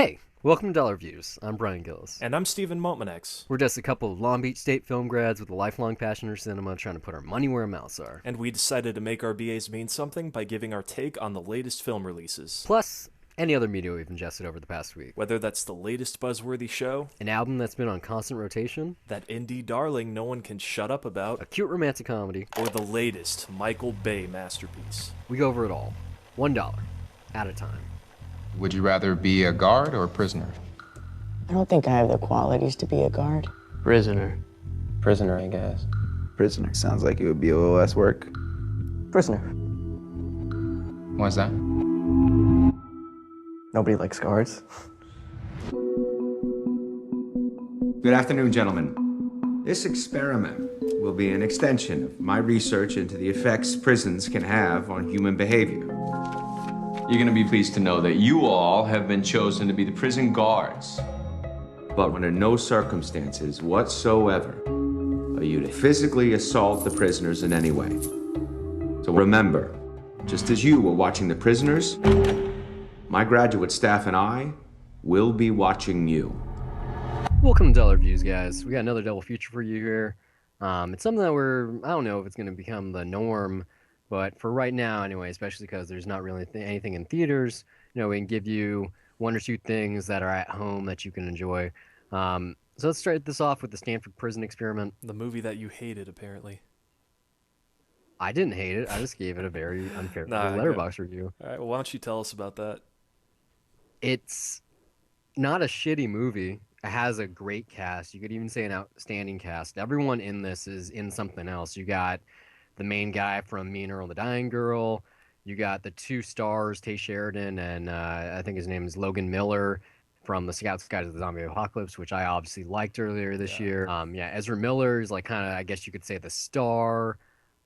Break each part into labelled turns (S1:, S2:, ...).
S1: Hey, welcome to Dollar Views. I'm Brian Gillis.
S2: And I'm Stephen Montmanex.
S1: We're just a couple of Long Beach State film grads with a lifelong passion for cinema trying to put our money where our mouths are.
S2: And we decided to make our BAs mean something by giving our take on the latest film releases.
S1: Plus, any other media we've ingested over the past week.
S2: Whether that's the latest buzzworthy show,
S1: An album that's been on constant rotation,
S2: that indie darling no one can shut up about,
S1: a cute romantic comedy,
S2: or the latest Michael Bay masterpiece.
S1: we go over it all. $1 at a time.
S3: Would you rather be a guard or a prisoner?
S4: I don't think I have the qualities to be a guard.
S5: Prisoner.
S6: Prisoner, I guess.
S7: Prisoner. Sounds like it would be a little less work.
S6: Prisoner.
S3: Why's that?
S6: Nobody likes guards.
S8: Good afternoon, gentlemen. This experiment will be an extension of my research into the effects prisons can have on human behavior.
S9: You're going to be pleased to know that you all have been chosen to be the prison guards.
S8: But under no circumstances whatsoever are you to physically assault the prisoners in any way. So remember, just as you were watching the prisoners, my graduate staff and I will be watching you.
S1: Welcome to Dollar Views, guys. We got another double feature for you here. It's something that I don't know if it's going to become the norm, but for right now anyway, especially because there's not really anything in theaters, we can give you one or two things that are at home that you can enjoy. So let's start this off with the Stanford Prison Experiment.
S2: The movie that you hated, apparently.
S1: I didn't hate it. I just gave it a very unfair
S2: Nah,
S1: letterbox review.
S2: All right, well, why don't you tell us about that?
S1: It's not a shitty movie. It has a great cast. You could even say an outstanding cast. Everyone in this is in something else. You got the main guy from Me and Earl the Dying Girl. You got the two stars, Tay Sheridan, and I think his name is Logan Miller from The Scouts Guide to the Zombie Apocalypse, which I obviously liked earlier this year. Ezra Miller is like kind of, I guess you could say, the star.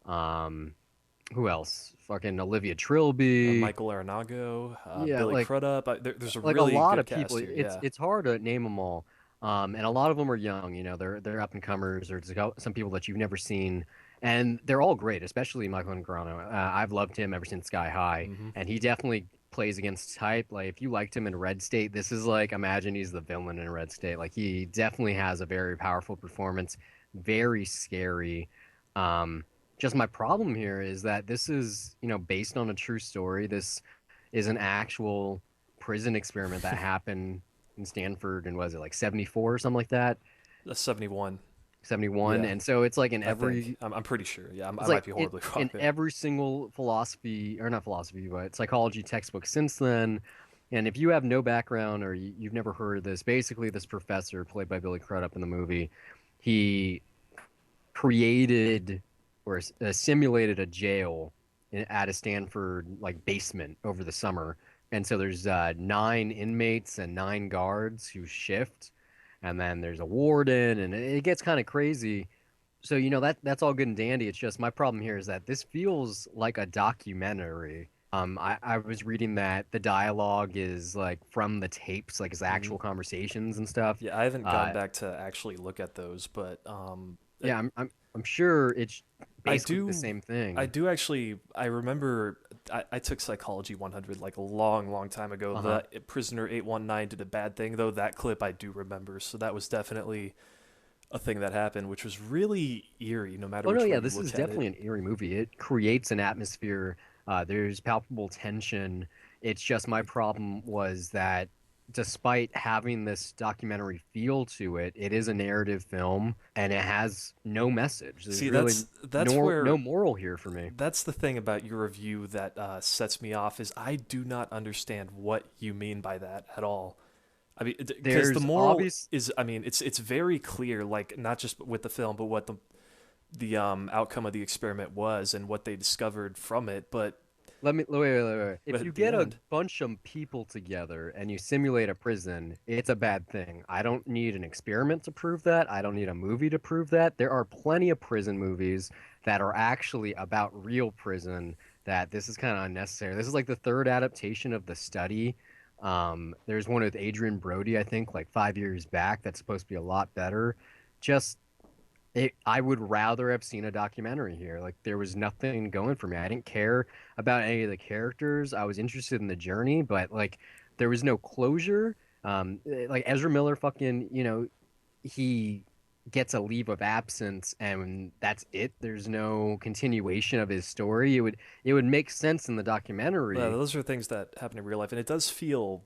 S1: Who else? Fucking Olivia Trilby.
S2: Michael Arenago,
S1: Yeah,
S2: Billy
S1: like-
S2: Crudup. There's a
S1: like
S2: really
S1: a lot
S2: good
S1: of people.
S2: cast here,
S1: It's hard to name them all, and a lot of them are young. They're up and comers, or some people that you've never seen, and they're all great. Especially Michael Angarano. I've loved him ever since Sky High, and he definitely plays against type. Like if you liked him in Red State, this is like imagine he's the villain in Red State. Like he definitely has a very powerful performance, very scary. Just my problem here is that this is, based on a true story. This is an actual prison experiment that happened in Stanford, and was it like 74 or something like that?
S2: That's 71.
S1: 71.
S2: Yeah.
S1: And so it's like in
S2: I
S1: every
S2: think. I'm pretty sure. Yeah, I
S1: it's
S2: might
S1: like
S2: be horribly wrong.
S1: in every single philosophy, or not philosophy, but psychology textbook since then. And if you have no background or you've never heard of this, basically this professor played by Billy Crudup in the movie, he created or simulated a jail at a Stanford like basement over the summer. And so there's 9 inmates and 9 guards who shift, and then there's a warden, and it gets kind of crazy. So that's all good and dandy. It's just my problem here is that this feels like a documentary. I was reading that the dialogue is like from the tapes, like it's actual conversations and stuff.
S2: Yeah, I haven't gone back to actually look at those, but
S1: Yeah, I'm sure it's basically
S2: do-
S1: the same thing.
S2: I do actually. I remember I took Psychology 100 like a long, long time ago. The Prisoner 819 did a bad thing, though. That clip I do remember. So that was definitely a thing that happened, which was really eerie. No matter.
S1: Oh
S2: which
S1: no,
S2: way
S1: yeah,
S2: you
S1: this
S2: look
S1: is
S2: at
S1: definitely
S2: it.
S1: an eerie movie. It creates an atmosphere. There's palpable tension. It's just my problem was that despite having this documentary feel to it, it is a narrative film and it has no message. There's
S2: See,
S1: really
S2: that's where
S1: no moral here for me.
S2: That's the thing about your review that sets me off is I do not understand what you mean by that at all. I mean, because
S1: There's
S2: the moral
S1: obvious-
S2: is, I mean, it's very clear, like not just with the film, but what the outcome of the experiment was and what they discovered from it. But
S1: Wait.
S2: But
S1: If
S2: at
S1: you
S2: the
S1: get a
S2: end-
S1: bunch of people together and you simulate a prison, it's a bad thing. I don't need an experiment to prove that. I don't need a movie to prove that. There are plenty of prison movies that are actually about real prison that this is kind of unnecessary. This is like the third adaptation of The Study. There's one with Adrian Brody, I think, like 5 years back that's supposed to be a lot better. Just I would rather have seen a documentary here. Like there was nothing going for me. I didn't care about any of the characters. I was interested in the journey, but like there was no closure. Like Ezra Miller, fucking, he gets a leave of absence, and that's it. There's no continuation of his story. It would make sense in the
S2: Yeah,
S1: documentary.
S2: those are things that happen in real life, and it does feel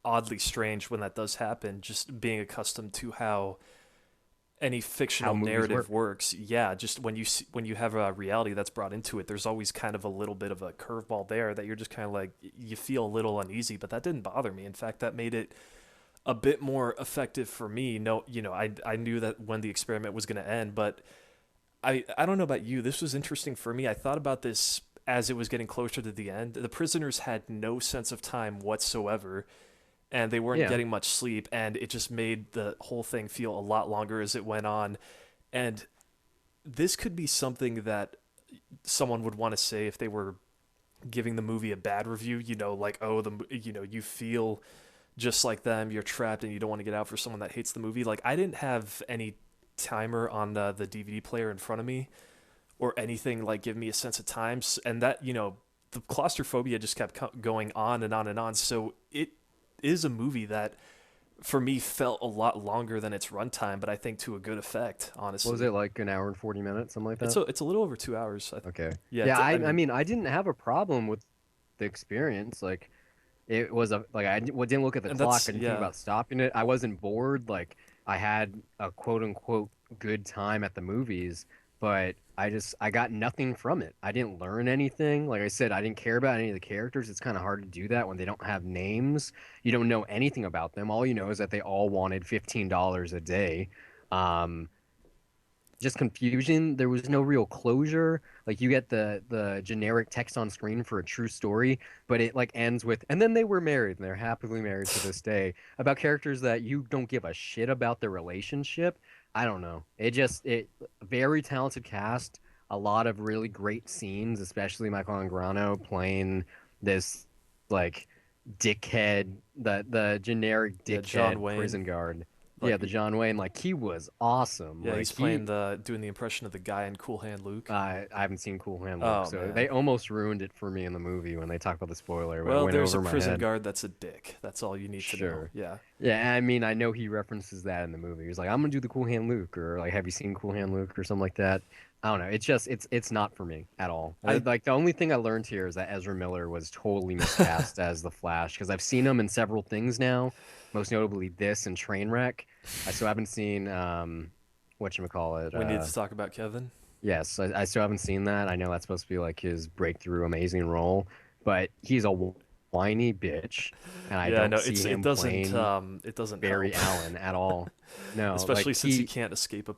S2: oddly strange when that does happen. Just being accustomed to how any
S1: How
S2: fictional
S1: movies
S2: narrative
S1: work.
S2: works. Yeah, just when you have a reality that's brought into it, there's always kind of a little bit of a curveball there that you're just kind of like you feel a little uneasy. But that didn't bother me. In fact, that made it a bit more effective for me. No, I knew that when the experiment was going to end, but I don't know about you. This was interesting for me. I thought about this as it was getting closer to the end. The prisoners had no sense of time whatsoever, and they weren't
S1: Yeah.
S2: getting much sleep, and it just made the whole thing feel a lot longer as it went on. And this could be something that someone would want to say if they were giving the movie a bad review, like, oh, you feel just like them, you're trapped and you don't want to get out, for someone that hates the movie. Like, I didn't have any timer on the DVD player in front of me or anything like give me a sense of time, and that, the claustrophobia just kept going on and on and on. So it is a movie that for me felt a lot longer than its runtime, but I think to a good effect, honestly.
S1: What was it, like an hour and 40 minutes, something like that?
S2: It's a little over 2 hours.
S1: Okay.
S2: Yeah,
S1: Yeah,
S2: I
S1: I mean, I didn't have a problem with the experience. Like, it was didn't look at the
S2: And
S1: clock.
S2: that's-
S1: I didn't
S2: yeah.
S1: think about stopping it. I wasn't bored. Like, I had a quote unquote good time at the movies, but I got nothing from it. I didn't learn anything. Like I said, I didn't care about any of the characters. It's kind of hard to do that when they don't have names. You don't know anything about them. All you know is that they all wanted $15 a day. Um, just confusion. There was no real closure. Like, you get the generic text on screen for a true story, but it like ends with, and then they were married and they're happily married to this day, about characters that you don't give a shit about their relationship. I don't know. It very talented cast, a lot of really great scenes, especially Michael Angrano playing this like dickhead, the generic
S2: Yeah, John
S1: dickhead
S2: Wayne.
S1: prison guard.
S2: Like-
S1: Yeah, the John Wayne, like, he was awesome.
S2: Yeah,
S1: Like,
S2: he's playing doing the impression of the guy in Cool Hand Luke.
S1: I haven't seen Cool Hand
S2: Oh,
S1: Luke, so
S2: man.
S1: they almost ruined it for me in the movie when they talk about the spoiler. But it
S2: Well,
S1: went
S2: there's a
S1: over my
S2: prison
S1: head.
S2: guard that's a dick. That's all you need to know.
S1: Sure.
S2: Yeah.
S1: Yeah, I mean, I know he references that in the movie. He's like, "I'm gonna do the Cool Hand Luke," or like, "Have you seen Cool Hand Luke?" or something like that. I don't know. It's just it's not for me at all. Like, the only thing I learned here is that Ezra Miller was totally miscast as the Flash, because I've seen him in several things now, most notably this and Trainwreck. I still haven't seen whatchamacallit.
S2: We need to talk about Kevin.
S1: Yes, I still haven't seen that. I know that's supposed to be like his breakthrough amazing role, but he's a whiny bitch, and I
S2: Yeah,
S1: don't
S2: no,
S1: see him playing
S2: it doesn't
S1: Barry
S2: help.
S1: Allen at all. No,
S2: Especially
S1: like,
S2: since he can't escape a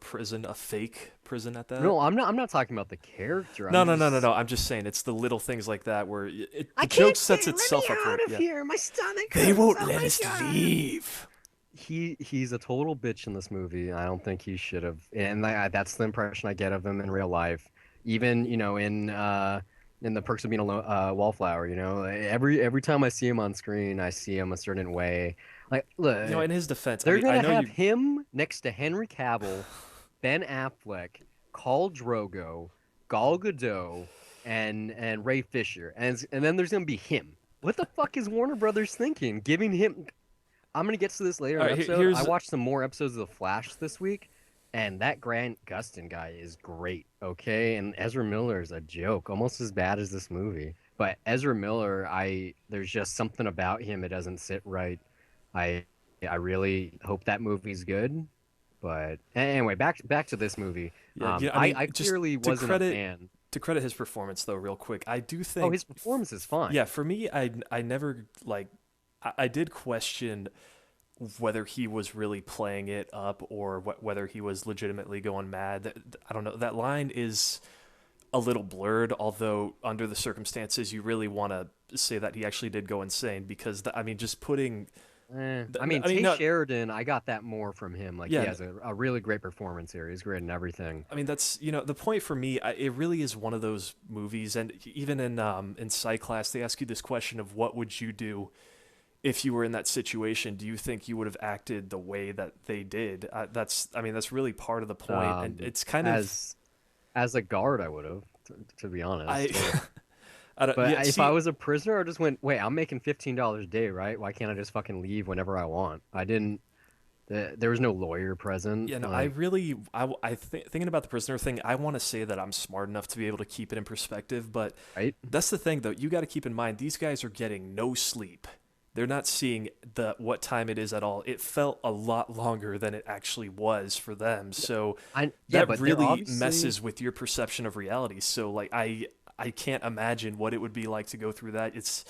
S2: fake prison at that.
S1: No, I'm not talking about the character.
S2: No,
S1: I'm
S2: no, no,
S1: just-
S2: no, no. I'm just saying it's the little things like that where the
S1: I
S2: joke
S1: can't
S2: sets
S1: get-
S2: itself
S1: let
S2: up
S1: me
S2: for
S1: out
S2: it.
S1: of
S2: Yeah.
S1: here. My stomach
S2: They
S1: hurts.
S2: won't
S1: Oh
S2: let
S1: my
S2: us
S1: God.
S2: leave.
S1: He's a total bitch in this movie. I don't think he should have. And that's the impression I get of him in real life. Even in the Perks of Being a Wallflower. Every time I see him on screen, I see him a certain way. Like, look,
S2: In his defense,
S1: they're
S2: I
S1: gonna
S2: know
S1: have
S2: you.
S1: him next to Henry Cavill, Ben Affleck, Khal Drogo, Gal Gadot, and Ray Fisher, and then there's gonna be him. What the fuck is Warner Brothers thinking? Giving him? I'm gonna get to this later in the
S2: All right,
S1: episode.
S2: here's-
S1: I watched some more episodes of The Flash this week, and that Grant Gustin guy is great. Okay, and Ezra Miller is a joke, almost as bad as this movie. But Ezra Miller, there's just something about him that doesn't sit right. I really hope that movie's good. But anyway, back to this movie.
S2: Yeah,
S1: I
S2: just
S1: clearly
S2: to
S1: wasn't
S2: credit-
S1: a fan.
S2: To credit his performance, though, real quick, I do think.
S1: Oh, his performance is fine.
S2: Yeah, for me, I never I did question whether he was really playing it up or whether he was legitimately going mad. I don't know. That line is a little blurred, although under the circumstances, you really want to say that he actually did go insane because just putting.
S1: Tay Sheridan, I got that more from him. Like,
S2: Yeah.
S1: he has a really great performance here. He's great in everything.
S2: I mean, that's the point for me. It really is one of those movies, and even in psych class, they ask you this question of what would you do if you were in that situation. Do you think you would have acted the way that they did? That's really part of the point, and it's kind of
S1: As a guard, I would have, to be honest.
S2: I don't,
S1: But
S2: yeah,
S1: if
S2: see,
S1: I was a prisoner, I just went, wait, I'm making $15 a day, right? Why can't I just fucking leave whenever I want? I didn't. There was no lawyer present.
S2: yeah, no, I
S1: Like,
S2: really, thinking about the prisoner thing, I want to say that I'm smart enough to be able to keep it in perspective, but
S1: right?
S2: that's the thing, though. You got to keep in mind these guys are getting no sleep. They're not seeing what time it is at all. It felt a lot longer than it actually was for them. So
S1: Yeah,
S2: that
S1: but they're
S2: really
S1: obviously
S2: messes with your perception of reality. So like I can't imagine what it would be like to go through that. It's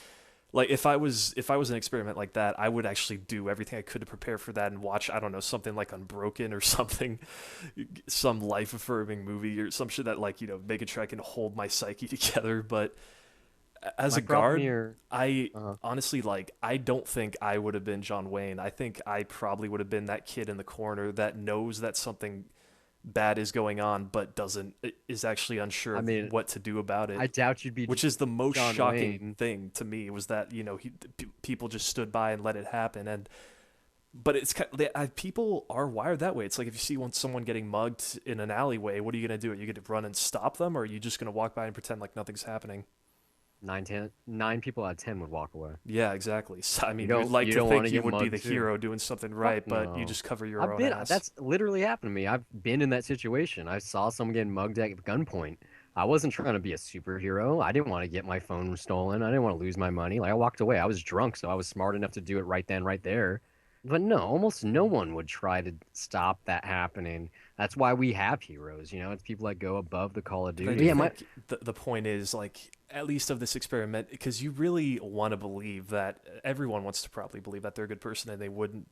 S2: like if I was an experiment like that, I would actually do everything I could to prepare for that and watch, I don't know, something like Unbroken or something, some life affirming movie or some shit that, like, make sure I can hold my psyche together. But as
S1: my
S2: a
S1: problem
S2: guard,
S1: here.
S2: I
S1: Uh,
S2: honestly, like, I don't think I would have been John Wayne. I think I probably would have been that kid in the corner that knows that something bad is going on, but is actually unsure
S1: I mean,
S2: of what to do about it.
S1: I doubt you'd be
S2: Which is the most
S1: John
S2: shocking
S1: Wayne.
S2: thing to me, was that people just stood by and let it happen. And but it's people are wired that way. It's like if you see someone getting mugged in an alleyway, what are you gonna do? Are you gonna run and stop them, or are you just gonna walk by and pretend like nothing's happening?
S1: 9 people out of 10 would walk away.
S2: Yeah, exactly. So, I mean,
S1: don't-
S2: you'd like
S1: you
S2: to
S1: don't wanna
S2: think you
S1: get
S2: would be
S1: mugged
S2: the
S1: too.
S2: hero doing something right, but you
S1: no.
S2: just cover your
S1: I've
S2: own
S1: been.
S2: ass.
S1: That's literally happened to me. I've been in that situation. I saw someone getting mugged at gunpoint. I wasn't trying to be a superhero. I didn't want to get my phone stolen. I didn't want to lose my money. Like, I walked away. I was drunk, so I was smart enough to do it right then, right there. But no, almost no one would try to stop that happening. That's why we have heroes. It's people that go above the Call of
S2: But I
S1: Duty.
S2: do
S1: Yeah,
S2: think the point is, like, at least of this experiment, because you really want to believe that everyone wants to probably believe that they're a good person and they wouldn't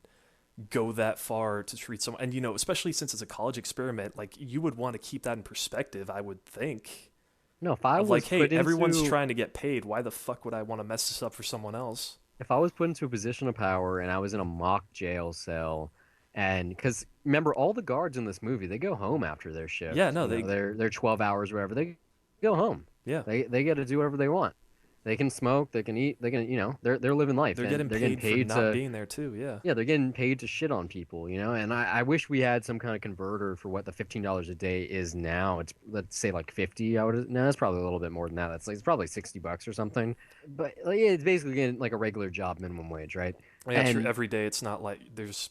S2: go that far to treat someone. And, especially since it's a college experiment, like, you would want to keep that in perspective, I would think.
S1: no. If I
S2: Of
S1: was
S2: like, hey,
S1: put
S2: everyone's
S1: into,
S2: trying to get paid. Why the fuck would I want to mess this up for someone else?
S1: if I was put into a position of power and I was in a mock jail cell, and because remember all the guards in this movie, they go home after their shift.
S2: Yeah, no,
S1: they're 12 hours or whatever. They go home.
S2: Yeah.
S1: They get to do whatever they want. They can smoke. They can eat. They can they're living life.
S2: They're
S1: and
S2: getting paid for not
S1: to
S2: being there too, yeah.
S1: yeah, they're getting paid to shit on people. And I wish we had some kind of converter for what the $15 a day is now. It's, let's say, like 50. No, that's probably a little bit more than that. That's like, it's probably $60 or something. But like, yeah, it's basically getting like a regular job minimum wage, right?
S2: Yeah, true.
S1: And
S2: Every day it's not like there's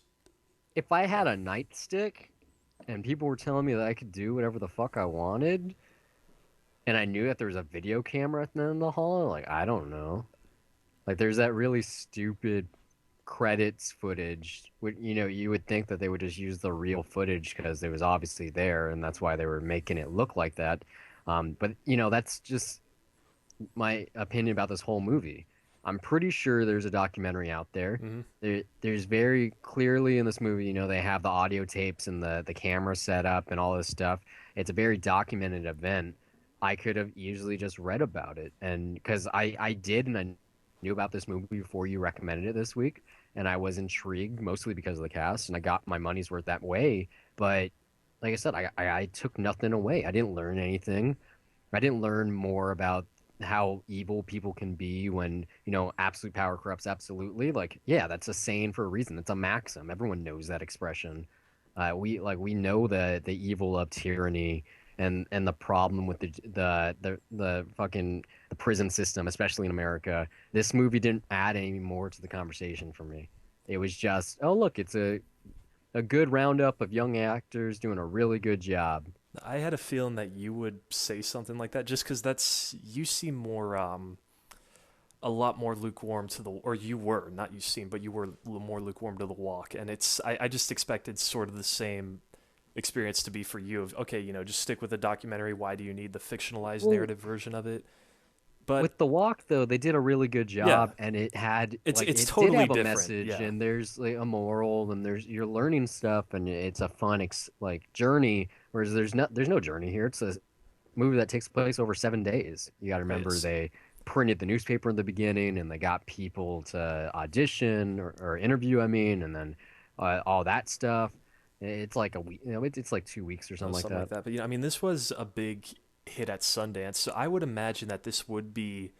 S1: if I had a nightstick and people were telling me that I could do whatever the fuck I wanted, and I knew that there was a video camera at the end of the hall, like, I don't know. Like, there's that really stupid credits footage. You would think that they would just use the real footage because it was obviously there, and that's why they were making it look like that. But that's just my opinion about this whole movie. I'm pretty sure there's a documentary out there. There's very clearly in this movie, they have the audio tapes and the camera set up and all this stuff. It's a very documented event. I could have easily just read about it, and because I did, and I knew about this movie before you recommended it this week, and I was intrigued mostly because of the cast, and I got my money's worth that way. But like I said, I took nothing away. I didn't learn anything. I didn't learn more about how evil people can be when absolute power corrupts absolutely. Like, yeah, that's a saying for a reason. It's a maxim. Everyone knows that expression. We know the evil of tyranny and the problem with the fucking the prison system, especially in America. This movie didn't add any more to the conversation for me. It was just, oh look, it's a good roundup of young actors doing a really good job.
S2: I had a feeling that you would say something like that, just because you seem more a lot more lukewarm to the, or you were, not you seem, but you were a little more lukewarm to the walk. And I just expected sort of the same experience to be for you of, okay, just stick with the documentary. Why do you need the fictionalized narrative version of it? But
S1: with The Walk, though, they did a really good job, and it had
S2: it's
S1: it
S2: totally
S1: did have a
S2: different,
S1: message,
S2: yeah.
S1: and there's like a moral, and you're learning stuff, and it's a fun journey. Whereas there's no journey here. It's a movie that takes place over 7 days. You got to remember they printed the newspaper in the beginning, and they got people to audition or interview. And then all that stuff. It's like a week. It's like 2 weeks or something like that.
S2: But this was a big hit at Sundance, so I would imagine that this would be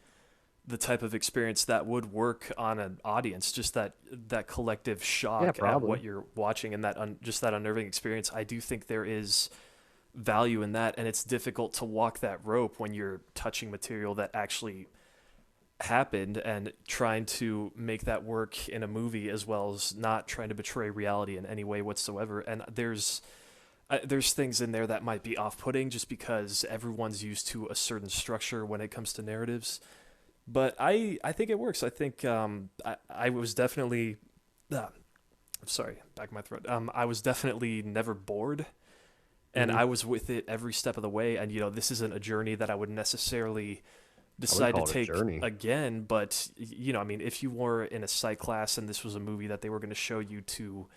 S2: the type of experience that would work on an audience, just that collective shock at what you're watching, and that just that unnerving experience. I do think there is value in that, and it's difficult to walk that rope when you're touching material that actually happened and trying to make that work in a movie, as well as not trying to betray reality in any way whatsoever. And there's things in there that might be off-putting just because everyone's used to a certain structure when it comes to narratives. But I think it works. I think I was definitely sorry, back of my throat. I was definitely never bored, and I was with it every step of the way. And this isn't a journey that I would necessarily decide to take again. But I mean, if you were in a psych class and this was a movie that they were going to show you to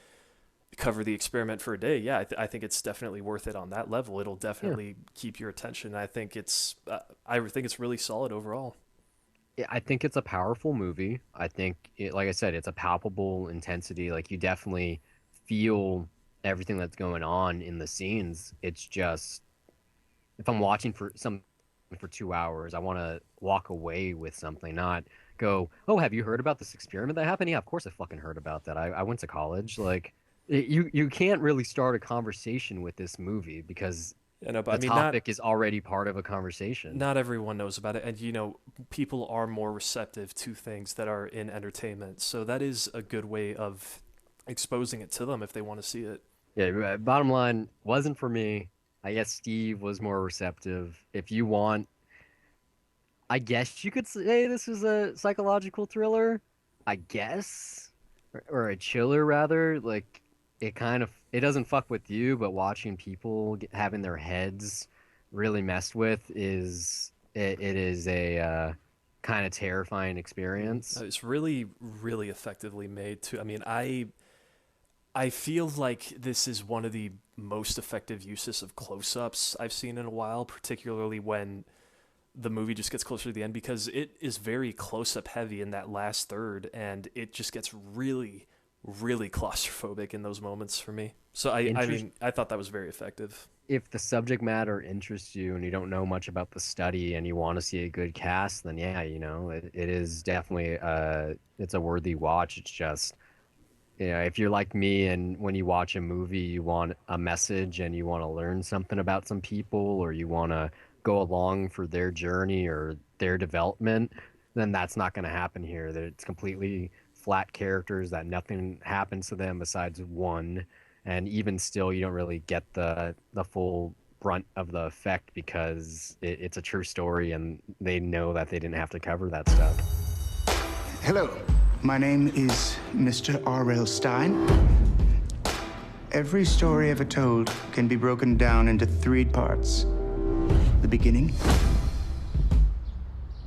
S2: cover the experiment for a day, yeah, I think it's definitely worth it on that level. It'll definitely keep your attention. I think it's really solid overall.
S1: Yeah, I think it's a powerful movie. I think, like I said, it's a palpable intensity. Like, you definitely feel everything that's going on in the scenes. It's just, if I'm watching for 2 hours, I want to walk away with something, not go, oh, have you heard about this experiment that happened? Yeah, of course I fucking heard about that. I went to college. Like, you can't really start a conversation with this movie because the topic is already part of a conversation.
S2: Not everyone knows about it, and people are more receptive to things that are in entertainment, so that is a good way of exposing it to them if they want to see it.
S1: Yeah, bottom line, wasn't for me. I guess Steve was more receptive. If you want, I guess you could say this is a psychological thriller, I guess, or a chiller rather. Like, it doesn't fuck with you, but watching people having their heads really messed with is a kind of terrifying experience.
S2: It's really, really effectively made too. I mean, I feel like this is one of the most effective uses of close-ups I've seen in a while, particularly when the movie just gets closer to the end, because it is very close-up heavy in that last third, and it just gets really, really claustrophobic in those moments for me. So I mean, I thought that was very effective.
S1: If the subject matter interests you and you don't know much about the study and you want to see a good cast, then yeah, it is definitely it's a worthy watch. It's just, if you're like me and when you watch a movie, you want a message and you want to learn something about some people, or you want to go along for their journey or their development, then that's not going to happen here. It's completely flat characters that nothing happens to them besides one. And even still, you don't really get the full brunt of the effect because it's a true story and they know that they didn't have to cover that stuff.
S5: Hello, my name is Mr. R.L. Stein. Every story ever told can be broken down into 3 parts. The beginning.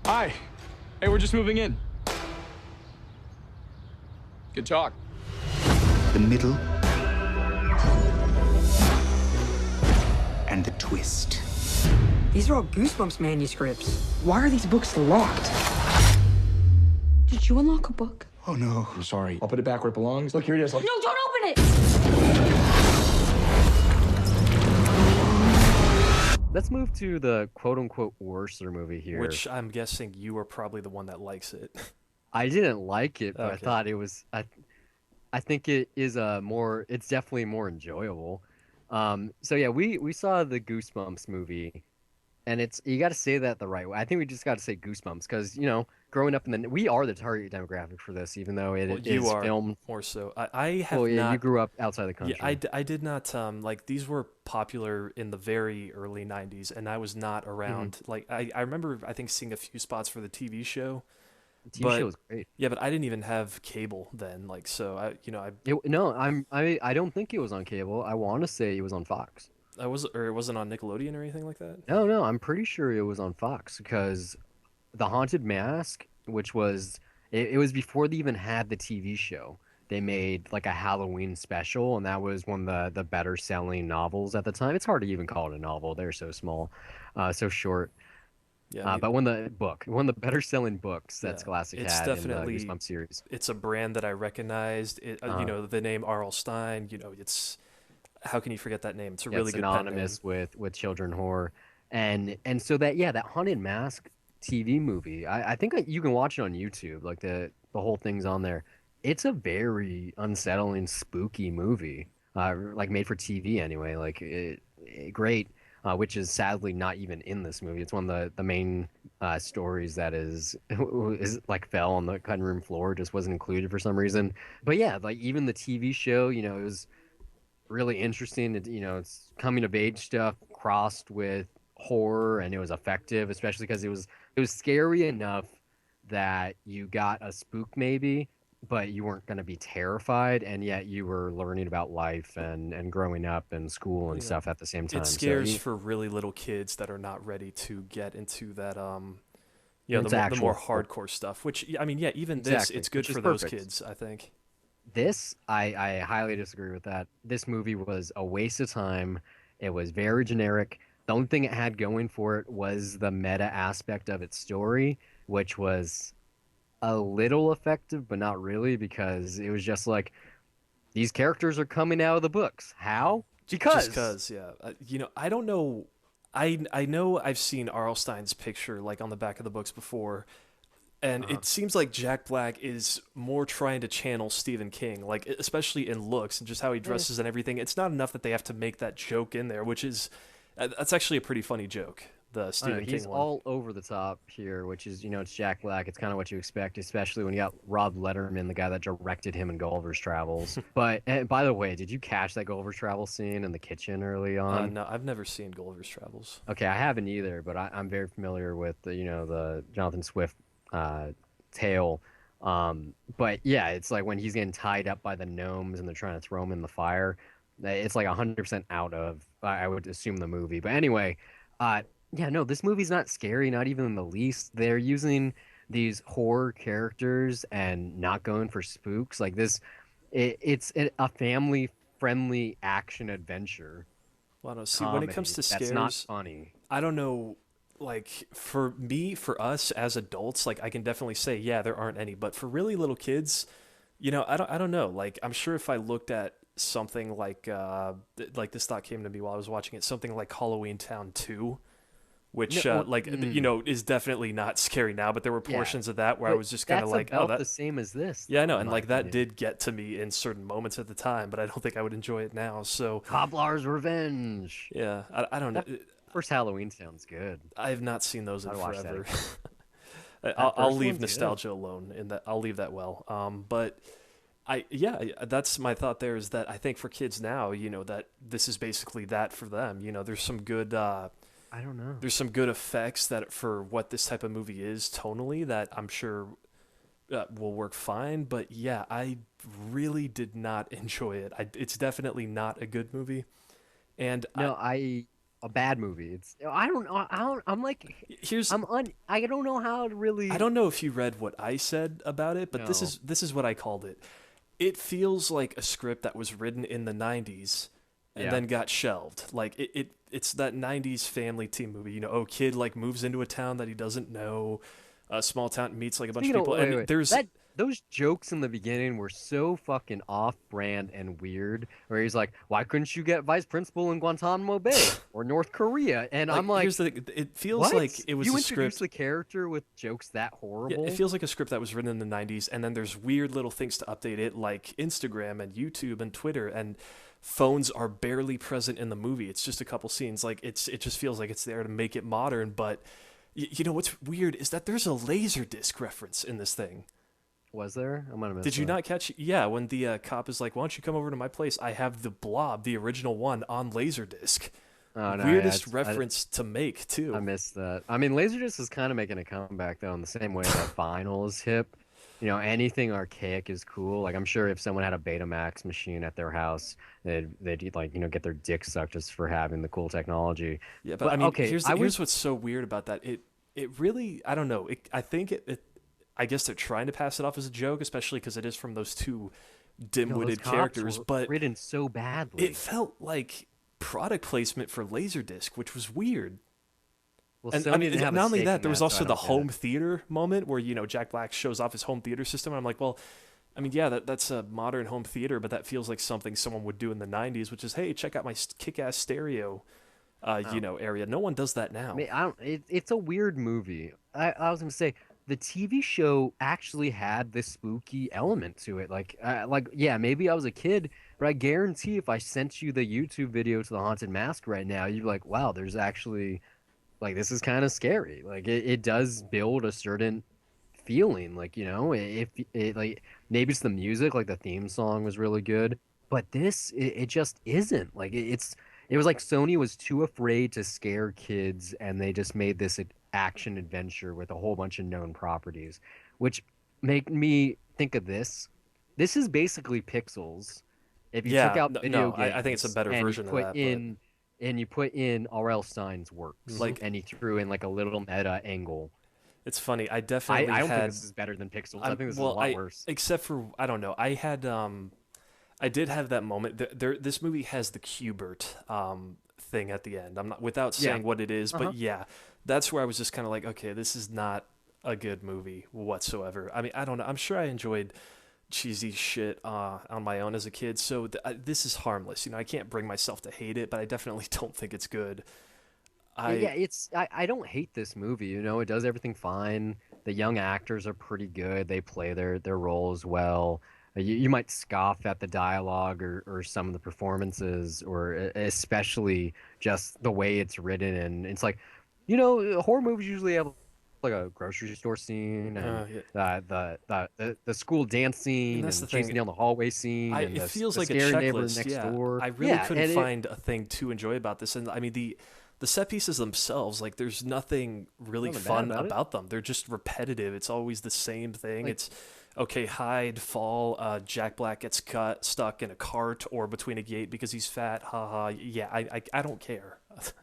S10: Hi. Hey, we're just moving in. Good talk.
S5: The middle. And the twist.
S11: These are all Goosebumps manuscripts. Why are these books locked?
S12: Did you unlock a book?
S5: Oh, no.
S10: I'm sorry. I'll put it back where it belongs. Look, here it is. Look.
S12: No, don't open it!
S1: Let's move to the quote-unquote worser movie here.
S2: Which I'm guessing you are probably the one that likes it.
S1: I didn't like it, but
S2: Okay.
S1: I thought it was... I think it is it's definitely more enjoyable. So yeah, we saw the Goosebumps movie, and you got to say that the right way. I think we just got to say Goosebumps because growing up we are the target demographic for this, even though it is filmed
S2: more so. I have
S1: not.
S2: You
S1: grew up outside the country.
S2: Yeah, I did not. Like, these were popular in the very early '90s, and I was not around. Like, I remember I think seeing a few spots for the TV show.
S1: The TV show was great.
S2: Yeah, but I didn't even have cable then. Like, so I
S1: don't think it was on cable. I want to say it was on Fox.
S2: It wasn't on Nickelodeon or anything like that.
S1: No, I'm pretty sure it was on Fox because The Haunted Mask, which was it was before they even had the TV show. They made like a Halloween special, and that was one of the better selling novels at the time. It's hard to even call it a novel. They're so small, so short. Yeah, but one of the better selling books that Scholastic had in the Goosebumps series.
S2: It's a brand that I recognized. The name R.L. Stein. It's how can you forget that name? It's a really good
S1: synonymous with children horror, and so that Haunted Mask TV movie. I think you can watch it on YouTube. Like the whole thing's on there. It's a very unsettling, spooky movie. Like made for TV anyway. Like great. which is sadly not even in this movie. It's one of the main stories that is like fell on the cutting room floor, just wasn't included for some reason. But yeah, like even the TV show, you know, it was really interesting. You know, it's coming of age stuff crossed with horror, and it was effective, especially because it was scary enough that you got a spook maybe, but you weren't going to be terrified, and yet you were learning about life and growing up and school and stuff at the same time.
S2: It scares for really little kids that are not ready to get into that you know, the more hardcore stuff, which I mean, yeah, even this, it's good for those kids, I think.
S1: This, I highly disagree with that. This movie was a waste of time. It was very generic. The only thing it had going for it was the meta aspect of its story, which was a little effective, but not really, because it was just like, these characters are coming out of the books. How? Because.
S2: Yeah. You know, I don't know. I know I've seen R.L. Stine's picture, like, on the back of the books before, and it seems like Jack Black is more trying to channel Stephen King, like, especially in looks and just how he dresses and everything. It's not enough that they have to make that joke in there, which is, that's actually a pretty funny joke. The Stephen King
S1: he's
S2: one.
S1: all over the top here, which is, you know, it's Jack Black. It's kind of what you expect, especially when you got Rob Letterman, the guy that directed him in Gulliver's Travels. But by the way, did you catch that Gulliver's Travels scene in the kitchen early on?
S2: No, I've never seen Gulliver's Travels.
S1: Okay, I haven't either, but I'm very familiar with the, you know, the Jonathan Swift tale. But yeah, it's like when he's getting tied up by the gnomes and they're trying to throw him in the fire. It's like 100% out of, I would assume, the movie. But anyway, yeah, no, this movie's not scary, not even in the least. They're using these horror characters and not going for spooks. Like this, it's a family-friendly action adventure.
S2: Well, no, see, when it comes to scares,
S1: that's not funny.
S2: I don't know. Like, for us as adults, like, I can definitely say, yeah, there aren't any. But for really little kids, you know, I don't know. Like, I'm sure if I looked at something like this thought came to me while I was watching it, something like Halloween Town 2, which you know, is definitely not scary now, but there were portions of that where I was just kind of like,
S1: oh, that's the same as this.
S2: Yeah, I know, and like that did get to me in certain moments at the time, but I don't think I would enjoy it now. So
S1: Cobbler's Revenge.
S2: Yeah, I don't know.
S1: First Halloween sounds good.
S2: I have not seen those in forever.
S1: That
S2: I'll leave nostalgia alone, in that I'll leave that well. But that's my thought there, is that I think for kids now, you know, that this is basically that for them. You know, there's some good
S1: I don't know.
S2: There's some good effects that for what this type of movie is tonally that I'm sure will work fine. But yeah, I really did not enjoy it. It's definitely not a good movie. And
S1: a bad movie. It's I don't know. I'm like I don't know how to really.
S2: I don't know if you read what I said about it, but
S1: No.
S2: this is what I called it. It feels like a script that was written in the 90s and then got shelved. Like it's that 90s family team movie. You know, kid like moves into a town that he doesn't know, a small town, meets like a bunch of people, and there's
S1: those jokes in the beginning were so fucking off-brand and weird. Where he's like, "Why couldn't you get vice principal in Guantanamo Bay or North Korea?" And I'm like,
S2: it feels
S1: what?
S2: like it was
S1: you
S2: a
S1: introduced
S2: script.
S1: the character with jokes that horrible.
S2: Yeah, it feels like a script that was written in the 90s, and then there's weird little things to update it, like Instagram and YouTube and Twitter, and phones are barely present in the movie. It's just a couple scenes. Like it just feels like it's there to make it modern. But you know what's weird is that there's a Laserdisc reference in this thing.
S1: Was there? I'm gonna miss.
S2: Did you not catch? Yeah, when the cop is like, "Why don't you come over to my place? I have the Blob, the original one, on Laserdisc."
S1: Oh, no,
S2: Weirdest reference to make too.
S1: I missed that. I mean, Laserdisc is kind of making a comeback though, in the same way that vinyl is hip. You know, anything archaic is cool. Like I'm sure if someone had a Betamax machine at their house, they'd like, you know, get their dick sucked just for having the cool technology.
S2: Yeah, but I mean, here's what's so weird about that. It really, I don't know. I think I guess they're trying to pass it off as a joke, especially because it is from those two dim-witted characters. But
S1: written so badly,
S2: it felt like product placement for Laserdisc, which was weird.
S1: Well,
S2: and I mean, not only that, there was also the home theater moment where, you know, Jack Black shows off his home theater system, and I'm like, well, I mean, yeah, that's a modern home theater, but that feels like something someone would do in the 90s, which is, hey, check out my kick-ass stereo, you know, area. No one does that now.
S1: I mean, it's a weird movie. I was gonna say, the TV show actually had this spooky element to it. Like yeah, maybe I was a kid, but I guarantee if I sent you the YouTube video to the Haunted Mask right now, you'd be like, wow, there's actually like this is kind of scary. Like it does build a certain feeling. Like, you know, if it like maybe it's the music, like the theme song was really good, but this it just isn't. Like it was like Sony was too afraid to scare kids, and they just made this action adventure with a whole bunch of known properties, which make me think of this. This is basically Pixels. If you took out video games,
S2: I think it's a better
S1: and
S2: version
S1: you
S2: of
S1: put
S2: that.
S1: in and you put in R.L. Stein's works,
S2: Like-
S1: and you threw in like a little meta angle.
S2: It's funny. I definitely
S1: I don't
S2: had.
S1: think this is better than Pixels. I think this is a lot worse.
S2: Except for I don't know. I did have that moment. This movie has the Q*bert thing at the end. I'm not without saying what it is, but yeah, that's where I was just kind of like, okay, this is not a good movie whatsoever. I mean, I don't know. I'm sure I enjoyed cheesy shit on my own as a kid, so this is harmless. You know, I can't bring myself to hate it, but I definitely don't think it's good.
S1: I don't hate this movie. You know, it does everything fine. The young actors are pretty good. They play their roles well. You might scoff at the dialogue or some of the performances, or especially just the way it's written. And it's like, you know, horror movies usually have like a grocery store scene and the school dance scene and chasing down the hallway scene. And
S2: it feels like a
S1: scary neighbor
S2: checklist.
S1: next
S2: Yeah,
S1: door.
S2: I really couldn't find a thing to enjoy about this. And I mean, the set pieces themselves, like there's nothing really fun about them. They're just repetitive. It's always the same thing. It's okay, hide, fall, Jack Black gets stuck in a cart or between a gate because he's fat. Haha. Yeah, I don't care.
S1: It's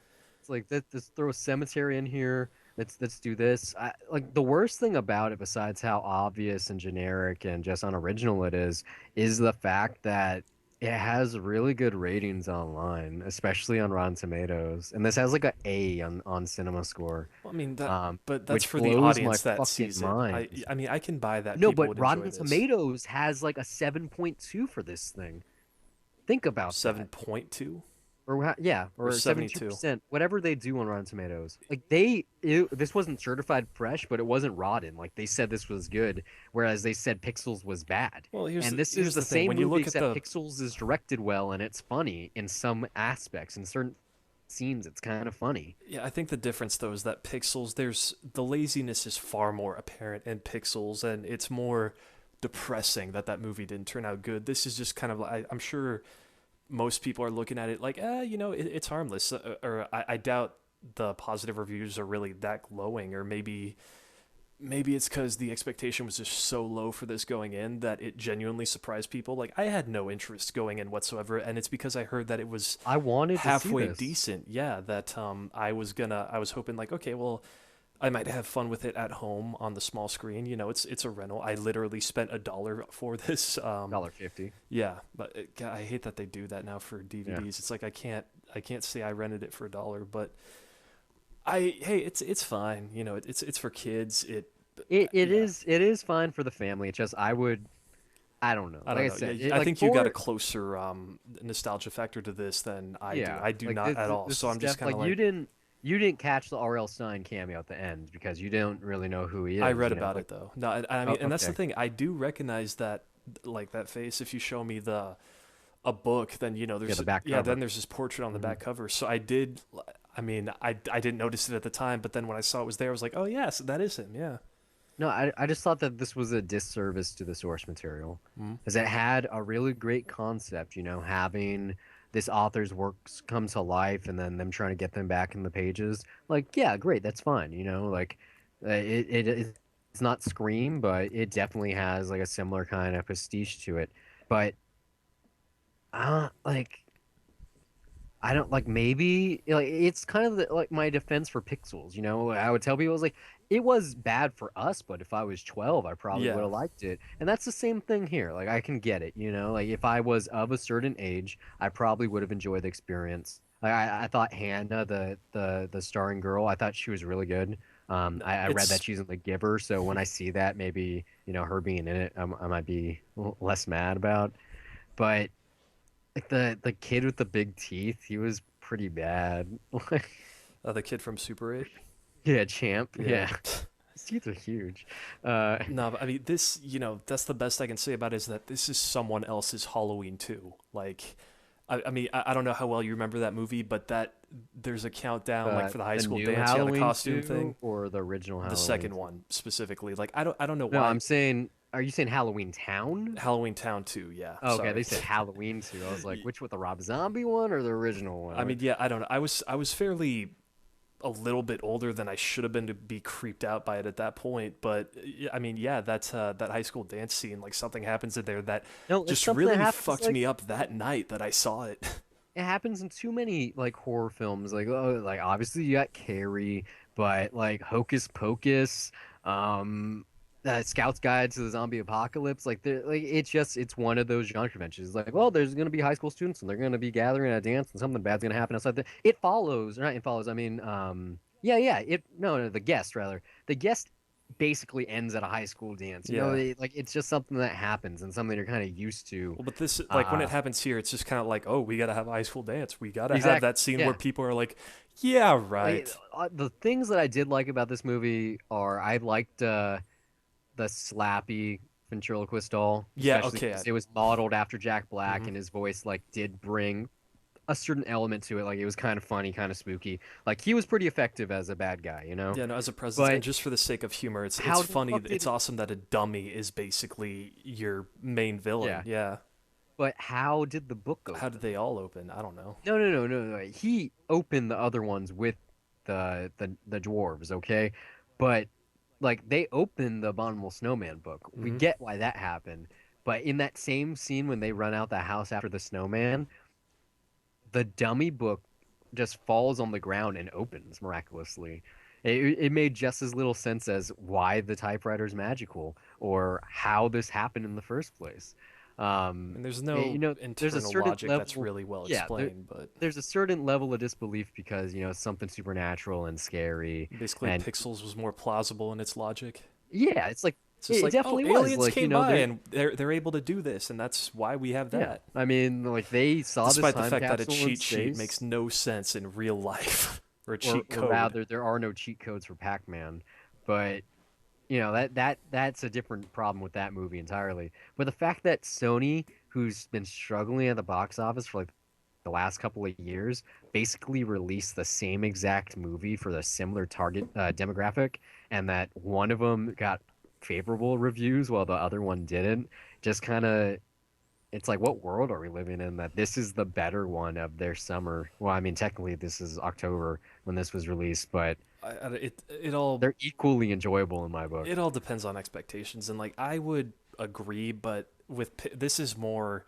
S1: like let's throw a cemetery in here. Let's do this. Like the worst thing about it, besides how obvious and generic and just unoriginal it is the fact that it has really good ratings online, especially on Rotten Tomatoes, and this has like an A on Cinema Score.
S2: Well, I mean, but that's
S1: which
S2: for the
S1: blows
S2: audience
S1: my
S2: that sees it.
S1: mind.
S2: I mean, I can buy that.
S1: No,
S2: people
S1: but
S2: would
S1: Rotten
S2: enjoy this.
S1: Tomatoes has like a 7.2 for this thing. Think about
S2: 7.2.
S1: Or 72%, whatever they do on Rotten Tomatoes. Like this wasn't certified fresh, but it wasn't rotten. Like they said this was good, whereas they said Pixels was bad.
S2: Well,
S1: this is the same movie, except Pixels is directed well and it's funny in some aspects. In certain scenes, it's kind of funny.
S2: Yeah, I think the difference though is that Pixels, the laziness is far more apparent in Pixels, and it's more depressing that movie didn't turn out good. This is just kind of like, I'm sure most people are looking at it like, you know, it's harmless. Or I doubt the positive reviews are really that glowing. Or maybe it's because the expectation was just so low for this going in that it genuinely surprised people. Like I had no interest going in whatsoever, and it's because I heard that it was halfway decent. Yeah, that I was hoping like, okay, well, I might have fun with it at home on the small screen. You know, it's a rental. I literally spent $1 for this.
S1: $1.50.
S2: Yeah, but I hate that they do that now for DVDs. Yeah. It's like I can't say I rented it for $1, but it's fine. You know, it's for kids. It
S1: is fine for the family. It's just I don't know.
S2: I said, I think you got a closer nostalgia factor to this than I do. I do not at all. So I'm just kind of like
S1: you didn't catch the R.L. Stein cameo at the end because you don't really know who he is.
S2: I read about it though. No, I mean, and that's the thing. I do recognize that, like that face. If you show me a book, then you know there's
S1: the back cover.
S2: Then there's his portrait on the back cover. So I did. I mean, I didn't notice it at the time, but then when I saw it was there, I was like, oh yes, that is him. Yeah.
S1: No, I just thought that this was a disservice to the source material because it had a really great concept. You know, having this author's works come to life and then them trying to get them back in the pages. Like, yeah, great, that's fine. You know, like it's not Scream, but it definitely has like a similar kind of prestige to it. But like I don't like maybe like it's kind of like my defense for Pixels. You know, I would tell people I was like, it was bad for us, but if I was 12, I probably would have liked it. And that's the same thing here. Like I can get it. You know, like if I was of a certain age, I probably would have enjoyed the experience. Like I thought Hannah, the starring girl, I thought she was really good. I read that she's in The Giver, so when I see that, maybe you know her being in it, I might be less mad about. But like the kid with the big teeth, he was pretty bad.
S2: The kid from Super 8?
S1: Yeah, Champ. Yeah. His teeth are huge.
S2: No, but I mean, this, that's the best I can say about it is that this is someone else's Halloween too. Like, I mean, I don't know how well you remember that movie, but there's a countdown like for the high school
S1: new
S2: dance,
S1: Halloween
S2: the costume
S1: 2
S2: thing,
S1: or the original Halloween.
S2: the second one specifically. Like, I don't know
S1: No,
S2: why.
S1: I'm saying, are you saying Halloween Town?
S2: Halloween Town 2, yeah.
S1: Oh, okay,
S2: sorry.
S1: they said Halloween 2. I was like, which with the Rob Zombie one or the original one?
S2: I mean, yeah, I don't know. I was fairly a little bit older than I should have been to be creeped out by it at that point. But I mean, yeah, that's that high school dance scene. Like something happens in there that just really fucked me up that night that I saw it.
S1: It happens in too many like horror films. Like, like obviously you got Carrie, but like Hocus Pocus, Scout's Guide to the Zombie Apocalypse. Like, it's one of those genre conventions. Like, well, there's gonna be high school students and they're gonna be gathering at a dance and something bad's gonna happen outside. It follows, or not? It follows. I mean, the guest rather. The guest basically ends at a high school dance. You know, it's just something that happens and something you're kind of used to.
S2: Well, but this, like, when it happens here, it's just kind of like, oh, we got to have a high school dance. We got to have that scene where people are like, yeah, right.
S1: Like, the things that I did like about this movie are I liked the slappy ventriloquist doll.
S2: Yeah, okay.
S1: It was modeled after Jack Black, and his voice like did bring a certain element to it. Like, it was kind of funny, kind of spooky. Like, he was pretty effective as a bad guy, you know?
S2: Yeah, no, as a presence, and just for the sake of humor, it's funny. It's awesome that a dummy is basically your main villain. Yeah.
S1: But how did the book open?
S2: How did they all open? I don't know.
S1: No. He opened the other ones with the dwarves, okay? But like, they opened the Abominable Snowman book. We get why that happened. But in that same scene when they run out the house after the snowman, the dummy book just falls on the ground and opens miraculously. It made just as little sense as why the typewriter's magical or how this happened in the first place.
S2: And there's no
S1: there's a certain
S2: logic
S1: level,
S2: that's really well explained, but
S1: there's a certain level of disbelief because it's something supernatural and scary.
S2: Basically, Pixels was more plausible in its logic.
S1: Yeah, it's like
S2: it
S1: definitely
S2: aliens
S1: was. Like,
S2: came by and they're able to do this, and that's why we have that.
S1: Yeah. I mean, like, they saw
S2: despite
S1: this
S2: the
S1: time
S2: fact that a
S1: capsule in
S2: cheat sheet
S1: space.
S2: makes no sense in real life or a cheat code.
S1: Or rather, there are no cheat codes for Pac-Man, but that's a different problem with that movie entirely. But the fact that Sony, who's been struggling at the box office for like the last couple of years, basically released the same exact movie for the similar target demographic, and that one of them got favorable reviews while the other one didn't, just kind of, it's like, what world are we living in that this is the better one of their summer? Well, I mean, technically this is October when this was released, but they're equally enjoyable in my book.
S2: It all depends on expectations, and like, I would agree, but this is more